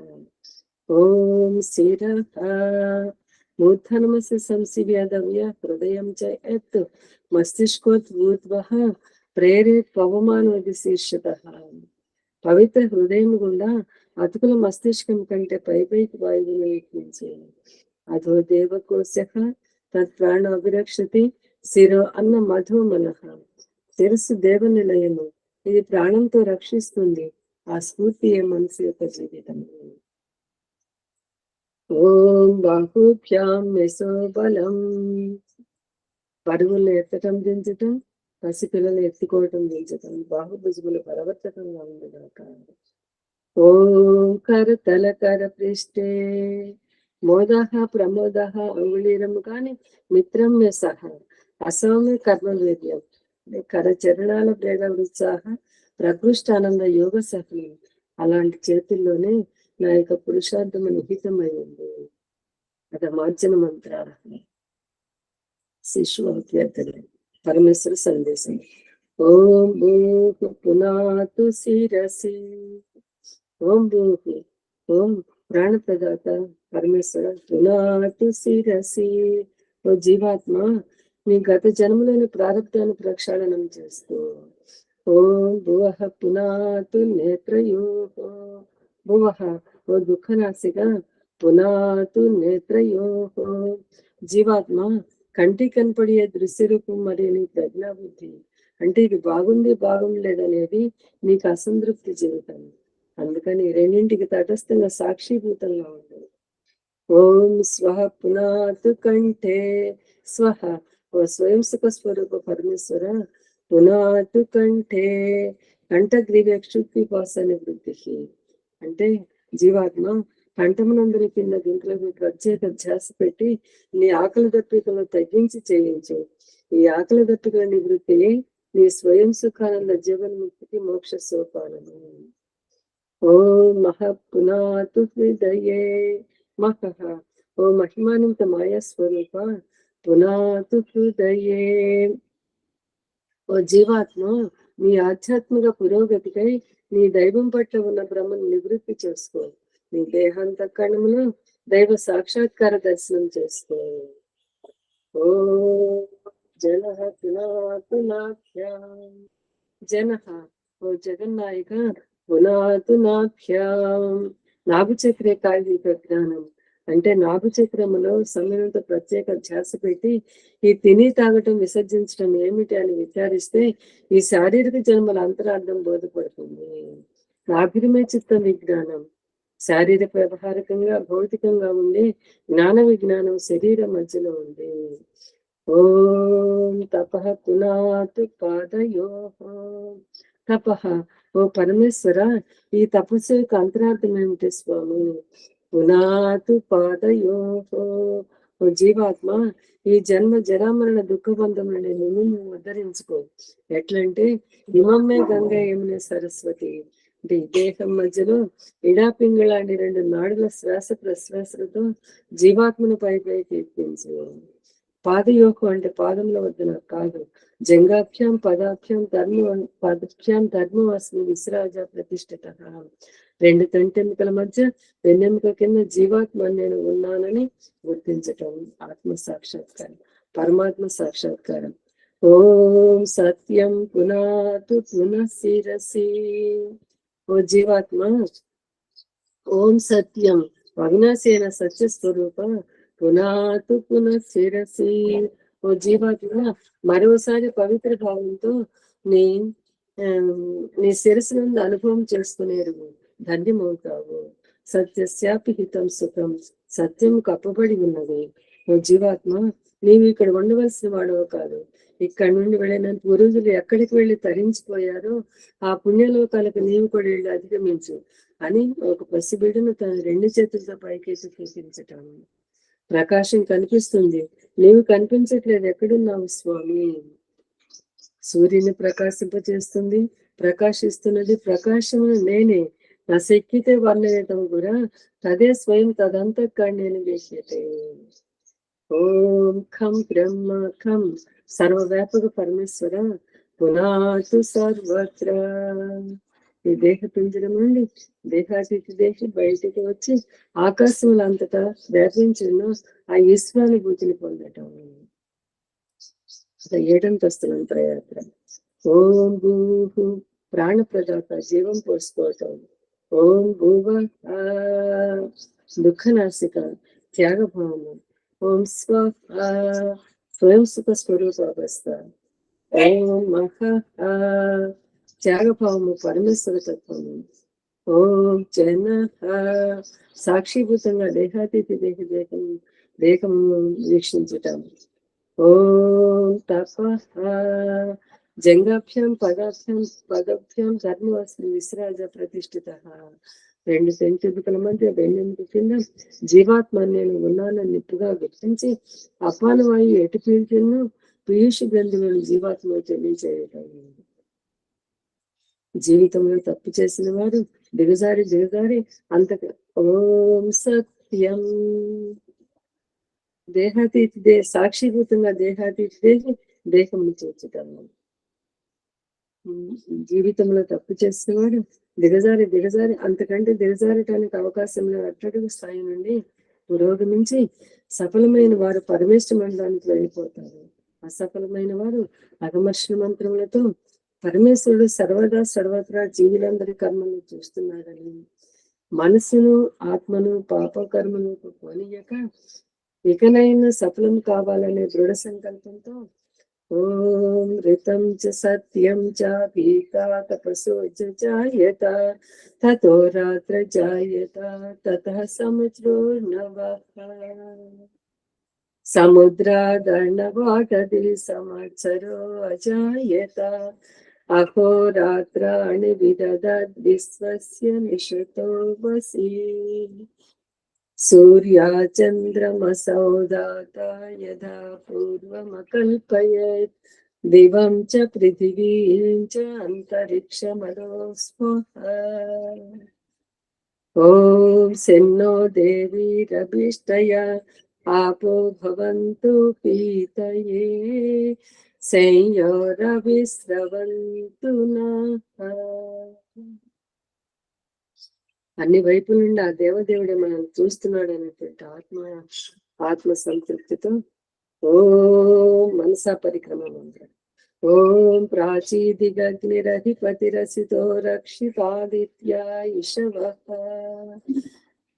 ఓం శిరః మూర్ధనమస్య సంశివ్యాదవ్య హృదయం చ యత్ మస్తిష్కోత్ ఊర్ధ్వః ప్రేరేత్ పవమానోది శీర్షతః. పవిత్ర హృదయం గుండా అతుకుల మస్తిష్కం కంటే పైకి వాయువును ఎక్కించే. అధో దేవకోశః తత్ప్రాణ అభిరక్షతి శిరో అన్న మధు మనః. శిరస్సు దేవ నిలయము, ఇది ప్రాణంతో రక్షిస్తుంది. ఆ స్ఫూర్తి మనసు యొక్క జీవితం. ఓం బాహుభ్యాం మెసోబలం బరువులను ఎత్తటం దించటం, పసిపిల్లలు ఎత్తుకోవటం దించటం, బాహుభుజములు పరవర్తకంగా ఉండగాక. ఓం కరతల కర పృష్ఠే మోదః ప్రమోదః అంగుళీరము కాని మిత్రం మే సహ అసౌమ్య కర్మ వేద్యం. కర చరణాల ప్రేమ ఉత్సాహ ప్రకృష్ట ఆనంద యోగ సఫలం. అలాంటి చేతుల్లోనే నా యొక్క పురుషార్థము నిహితమైంది. అది మార్జన మంత్ర శిశు అభ్యర్థన పరమేశ్వర సందేశం. ఓం భూః పునాతు శిరసి. ఓం భూః ఓం ప్రాణప్రదాత పరమేశ్వర పునాతు శిరసి. ఓ జీవాత్మ, నీ గత జన్మలోని ప్రారంధాన్ని ప్రక్షాళనం చేస్తూ. ఓం భువః పునాతు నేత్రయోః. భువః ఓ దుఃఖనాశిగా పునాతు నేత్రయోః. జీవాత్మ, కంటి కనపడే దృశ్య రూపం మరియు నీ ప్రజ్ఞాబుద్ధి అంటే ఇది బాగుంది బాగుండలేదనేది నీకు అసంతృప్తి జీవితం. అందుకని రెండింటికి తటస్థంగా సాక్షిభూతంగా ఉండదు. ఓం స్వహ పునాతు కంఠే స్వహ ఓ స్వయం సుఖ స్వరూప పరమేశ్వర పునాతు కంఠే కంఠగ్రీవ క్షుత్పిపాసని వృద్ధి అంటే జీవాత్మ కంఠమునందరి కింద గింకులకు ప్రత్యేక ధ్యాస పెట్టి నీ ఆకలి దప్పికలను తగ్గించి చేయించు. ఈ ఆకలి దప్పికల నివృత్తి నీ స్వయం సుఖానంద జీవన్ముక్తికి మోక్ష సోపానము. ఓం మహ పునాతు హృదయే మహః ఓ మహిమానంత మాయా స్వరూప పునాతు హృదయే. ఓ జీవాత్మ, నీ ఆధ్యాత్మిక పురోగతికై నీ దైవం పట్ల ఉన్న భ్రమను నివృత్తి చేసుకో. నీ దేహాంతఃకరణములో దైవ సాక్షాత్కార దర్శనం చేసుకో. ఓ జనః పునాతు నాభ్యాం. జనః ఓ జగన్నాయక పునాతు నాభ్యాం. నాభిచక్రే కాయ ప్రజ్ఞానం అంటే నాభిచక్రములో సమయంతో ప్రత్యేక ధ్యాస పెట్టి ఈ తిని తాగటం విసర్జించడం ఏమిటి అని విచారిస్తే ఈ శారీరక జన్మల అంతరార్థం బోధపడుతుంది. నాభిరిమే చిత్త విజ్ఞానం శారీరక వ్యవహారికంగా భౌతికంగా ఉండే జ్ఞాన విజ్ఞానం శరీరం మధ్యలో ఉంది. ఓం తపః పునాతు పాదయోః. తపః ఓ పరమేశ్వర, ఈ తపస్సు యొక్క అంతరార్థం ఏమిటి స్వామి? పునాతు పాదయోః. ఓ జీవాత్మ, ఈ జన్మ జరామరణ దుఃఖబంధం నుండి నిన్ను ఉద్ధరించుకో. ఎట్లంటే ఇమమ్మే గంగ యమునే సరస్వతి అంటే ఈ దేహం మధ్యలో ఇడాపింగళాంటి 2 నాడుల శ్వాస ప్రశ్వాసలతో జీవాత్మను పైకి ఎక్కించు. పాదయోగం అంటే పాదముల వద్దన కాదు, జంగాభ్యాం పదాభ్యాం ధర్మవాస్మి విశ్రాజ ప్రతిష్ఠిత. 2 తంటెముకల మధ్య వెన్నెముక కింద జీవాత్మ నేను ఉన్నానని గుర్తించటం ఆత్మ సాక్షాత్కారం. పరమాత్మ సాక్షాత్కారం. ఓం సత్యం పునాతు పునః శిరసి. ఓ జీవాత్మ, ఓం సత్యం అవినాశేన సత్య స్వరూప పునాతు పునః శిరసి. ఓ జీవాత్మ, మరోసారి పవిత్ర భావంతో నీ నీ శిరస్సు నుండి అనుభవం చేసుకునేరు ధన్యమవుతావు. సత్యస్యాపి హితం సుఖం, సత్యం కప్పబడి ఉన్నది. ఓ జీవాత్మ, నీవు ఇక్కడ ఉండవలసిన వాడవు కాదు. ఇక్కడ నుండి వెళ్ళిన గురువులు ఎక్కడికి వెళ్ళి తరించిపోయారో ఆ పుణ్యలోకాలకు నీవు కూడా వెళ్ళి అధిగమించు అని ఒక పసిబిడ్డను తన 2 చేతులతో పైకేసి చూపించటం. ప్రకాశం కనిపిస్తుంది, నీవు కనిపించట్లేదు, ఎక్కడున్నావు స్వామి? సూర్యుని ప్రకాశింపచేస్తుంది, ప్రకాశిస్తున్నది ప్రకాశమును నేనే. నా శక్తితే వర్ణనేతం కూడా తదే స్వయం తదంతఃకరణేన వేష్యతే. ఓం ఖం బ్రహ్మ ఖం సర్వవ్యాపక పరమేశ్వర పునాతు సర్వత్ర. ఈ దేహ పింజరం నుండి దేహాతీతి దేహి బయటికి వచ్చి ఆకాశంలో అంతటా వ్యాపించిన ఆ ఈశ్వరానుభూతిని పొందటం. 7వ ప్రయాత్ర. ఓం భూ ప్రాణప్రదాత, జీవం పోసుకోవటం. ఓం భూవ దుఃఖనాశిక, త్యాగభావము. ఓం స్వ స్వయం సుఖ స్వరూపావస్థ. ఓం మహ త్యాగభావము, పరమేశ్వర తత్వము. ఓం జన సాక్షిభూతంగా దేహాతీతి దేహము వీక్షించటం. ఓం తప జంగాభ్యాం పదాభ్యాం ధర్మవాసం విశ్రాజ ప్రతిష్ఠిత. 2 సెంటుకల మధ్య 2 కింద జీవాత్మ నేను ఉన్నానని నిప్పుగా గుర్తించి అపానవాయు ఎటు పీల్చును పీయూష గ్రంథులను జీవాత్మ తెలియచేయటం. జీవితంలో తప్పు చేసిన వారు దిగజారి అంత. ఓం సత్యం దేహాతీతి సాక్షిభూతంగా దేహాతీతి దేహము చూచుతాము. జీవితంలో తప్పు చేసేవాడు దిగజారి అంతకంటే దిగజారటానికి అవకాశం లేని అట్టడుగు స్థాయి నుండి పురోగమించి సఫలమైన వారు పరమేశ్వర మండలానికి వెళ్ళిపోతారు. అసఫలమైన వారు అగమర్షణ మంత్రములతో పరమేశ్వరుడు సర్వత్రా జీవులందరి కర్మను చూస్తున్నాడని మనసును ఆత్మను పాపకర్మను పోనీయక ఇకనైనా సఫలం కావాలనే దృఢ సంకల్పంతో ఓం ఋతం చ సత్యం చ పీతా తపసో జాయత తతో రాత్ర జాయత తతః సముద్రోర్నవః సముద్రాదర్ణవాటది సంవత్సరో అజాయత అహోరాత్రాణి విదదద్ విశ్వస్య నిషతో వసి సూర్యా చంద్రమసౌ దాత యథా పూర్వమకల్పయేత్ దివం చ పృథివీం చ అంతరిక్షమదో స్పః. ఓం శన్నో దేవీరభిష్టయ ఆపో భవంతు పీతయే సంయోరవిస్రవంతు నః. అన్ని వైపుల నుండి ఆ దేవదేవుడే మనం చూస్తున్నాడు అనేటువంటి ఆత్మ సంతృప్తితో ఓం మనసా పరిక్రమ మంత్రం. ఓం ప్రాచీదిగగ్నిరధిపతిరసితో రక్షితాదిత్యా ఇషవః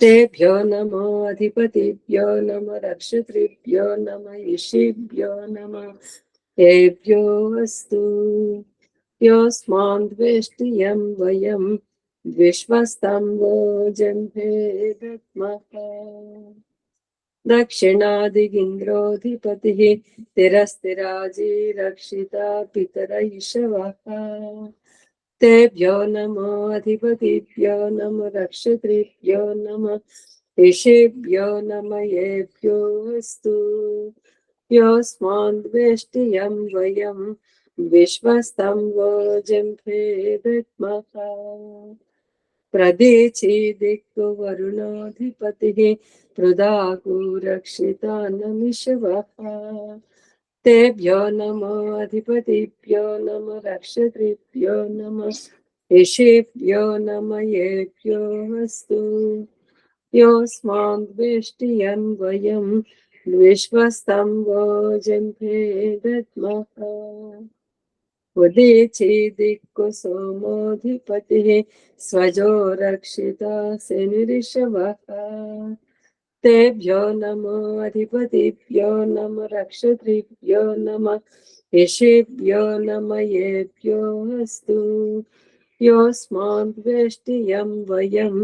తేభ్యో నమో అధిపతిభ్యో నమ రక్షత్రిభ్యో నమ ఇషిభ్యో నమ ఏభ్యో అస్తు యోస్మాన్ ద్వేష్టియం వయం విశ్వస్తంభో జంభే దద్మః. దక్షిణాదిగింద్రోధిపతి తిరస్తిరాజీ రక్షిత పితర ఇషవః తేభ్యో నమో అధిపతిభ్యో నమ రక్షత్రిభ్యో నమ ఇషిభ్యో నమ ఏభ్యో అస్తు యోస్మాన్ ద్వేష్టియం వయం విశ్వస్తంభో జంభే దద్మః. ప్రదేశీ దిక్కు వరుణాధిపతి పృదాకు రక్షితానమిషవః తేభ్యో నమో అధిపతిభ్యో నమ రక్షత్రిభ్యో నమ ఇషిభ్యో నమ ఏభ్యో అస్తు యోస్మాన్ ద్వేష్టియం వయం विश्वस्तम्भो जम्भेदत्मः उदीची दिक्कु सोमोऽधिपतिः स्वजो रक्षिता सेनिऋषभः तेभ्यो नमो अधिपतिभ्यो नमो रक्षत्रिभ्यो नमः ऋषिभ्यो नमः येभ्यो अस्तु योऽस्मान् वेष्टियं वयं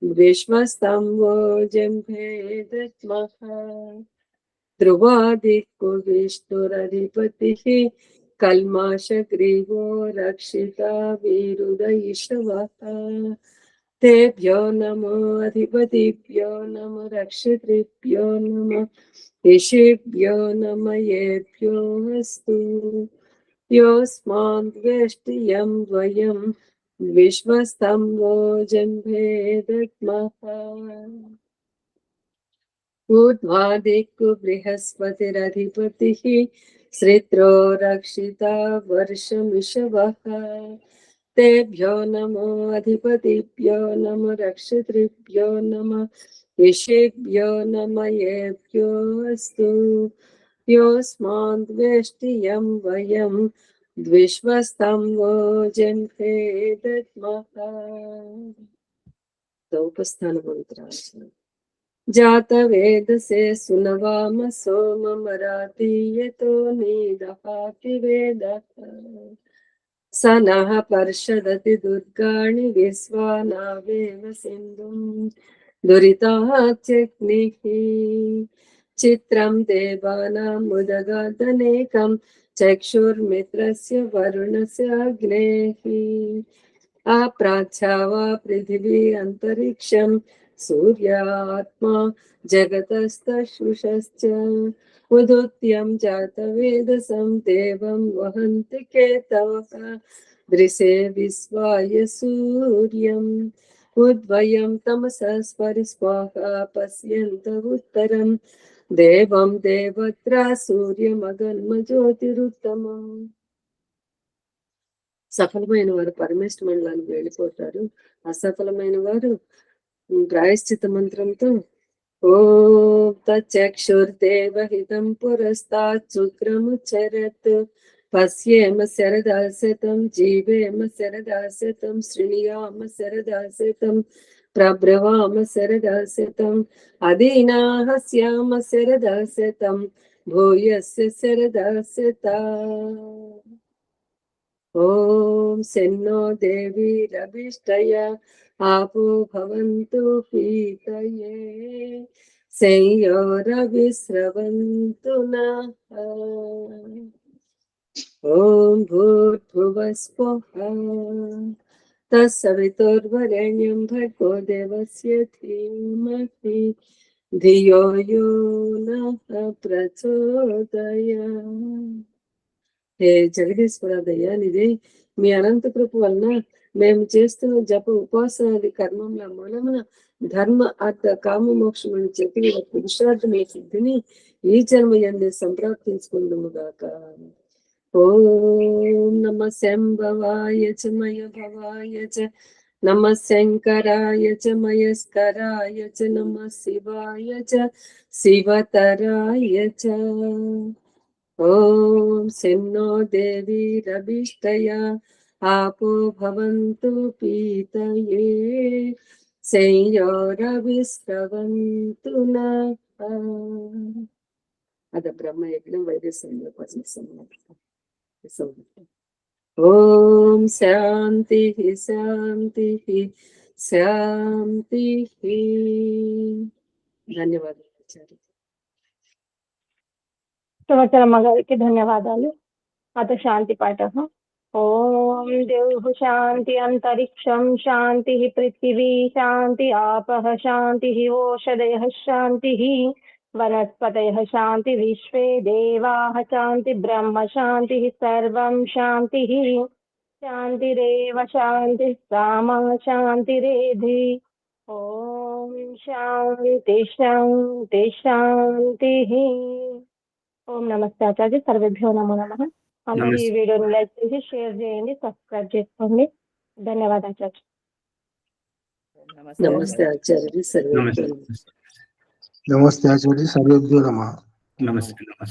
विश्वस्तम्भो जम्भेदत्मः ध्रुवादिक्को विष्णुरधिपतिः कल्माषग्रीवो रक्षिता वीरुदयिषवः तेभ्यो नमो अधिपतिभ्यो नमो रक्षत्रिभ्यो नमः ऋषिभ्यो नमः येभ्यो अस्तु योऽस्मान् वेष्टियं वयं विश्वस्तम्भो जम्भेदत्मः ऊर्ध्वादिक्कु बृहस्पतिरधिपतिः श्रित्रो रक्षिता वर्षमिषवः तेभ्यो नमो अधिपतिभ्यो नमो रक्षत्रिभ्यो नमः ऋषिभ्यो नमः येभ्यो अस्तु योऽस्मान् वेष्टियं वयं विश्वस्तम्भो जम्भेदत्मः उपस्थान मंत्रार्चना जातवेदसे सुनवाम सोममरातीयतो निदहाति वेदः स नः पर्षदति दुर्गाणि विश्वानावेव सिन्धुं दुरिताच्यग्निः चित्रं देवानां मुदगादनेकं चक्षुर्मित्रस्य वरुणस्य अग्नेः अप्राच्छावा पृथिवी अन्तरिक्षं सूर्यात्मा जगतस्तशुषश्च उदुत्यं जातवेदसं देवं वहन्ति केतवः दृशे विश्वाय सूर्यम् उद्वयं तमसः स्परिस्वाहा पश्यन्त उत्तरं देवं देवत्रा సూర్యమగన్మజ్యోతిరుత్తమం సఫలమైన వారు పరమేశ్వర మండలానికి వెళ్ళిపోతారు. అసఫలమైన వారు ప్రాయశ్చిత మంత్రంతో ఓం తచ్చక్షుర్దేవహితం పురస్తాత్ శుక్రముచ్చరత్ పశ్యేమ శరదాశతం జీవేమ శరదాశతం శృణుయామ శరదాశతం ప్రబ్రవామ శరదాశతం అదీనాహస్యామ శరదాశతం భూయస్య శరదాశతా ఓం శన్నో దేవీరభిష్టయ आपो भवन्तु पीतये संयोरविस्रवन्तु नः ॐ भूर्भुवस्वः तत्सवितुर्वरेण्यं भर्गो देवस्य धीमहि धियो यो नः प्रचोदयात् హే జగదీశ్వర దయానిధి మీ అనంత కృప వలన మేము చేస్తున్న జప ఉపాసనాది కర్మముల మూలమున ధర్మ అర్థ కామ మోక్షములను చెప్పి పురుషార్థముల సిద్ధిని ఈ జన్మ యందే సంప్రాప్తించుకుందుము గాక. ఓం నమ శంభవాయ చ మయ భవాయ చ నమ శంకరాయ చ మయస్కరాయ చ నమ శివాయ చ శివతరాయ చ ఓం శన్నో దేవీరభిష్టయ आपो भवन्तु पीतये संयोरविस्रवन्तु नः अद ब्रह्मयज्ञं वैदिकसंयोगोपनिषत् ओम शान्तिः शान्तिः शान्तिः ధన్యవాదాలు ఆచార్య.
సంవత్సరమ్మ గారికి ధన్యవాదాలు. అత శాంతి పాఠ. ఓం దేవ్ శాంతి అంతరిక్షం శాంతి పృథివీ శాంతి ఆపః శాంతి ఓషధయః శాంతి వనస్పతయః శాంతి విశ్వే దేవాః శాంతి బ్రహ్మ శాంతి సర్వం శాంతి శాంతిరేవ శాంతి సామా శాంతిరేధి. ఓం శాంతి శాంతి శాంతి. ఓం నమస్తే ఆచార్య. సర్వేభ్యో నమో నమః. అందరూ ఈ వీడియోని లైక్ చేసి షేర్ చేయండి, సబ్స్క్రైబ్ చేసుకోండి. ధన్యవాదాలు ఆచార్య.
నమస్తే ఆచార్య. సర్వేభ్యో
నమస్తే ఆచార్య. సర్వేభ్యో నమః.
నమస్తే నమస్తే.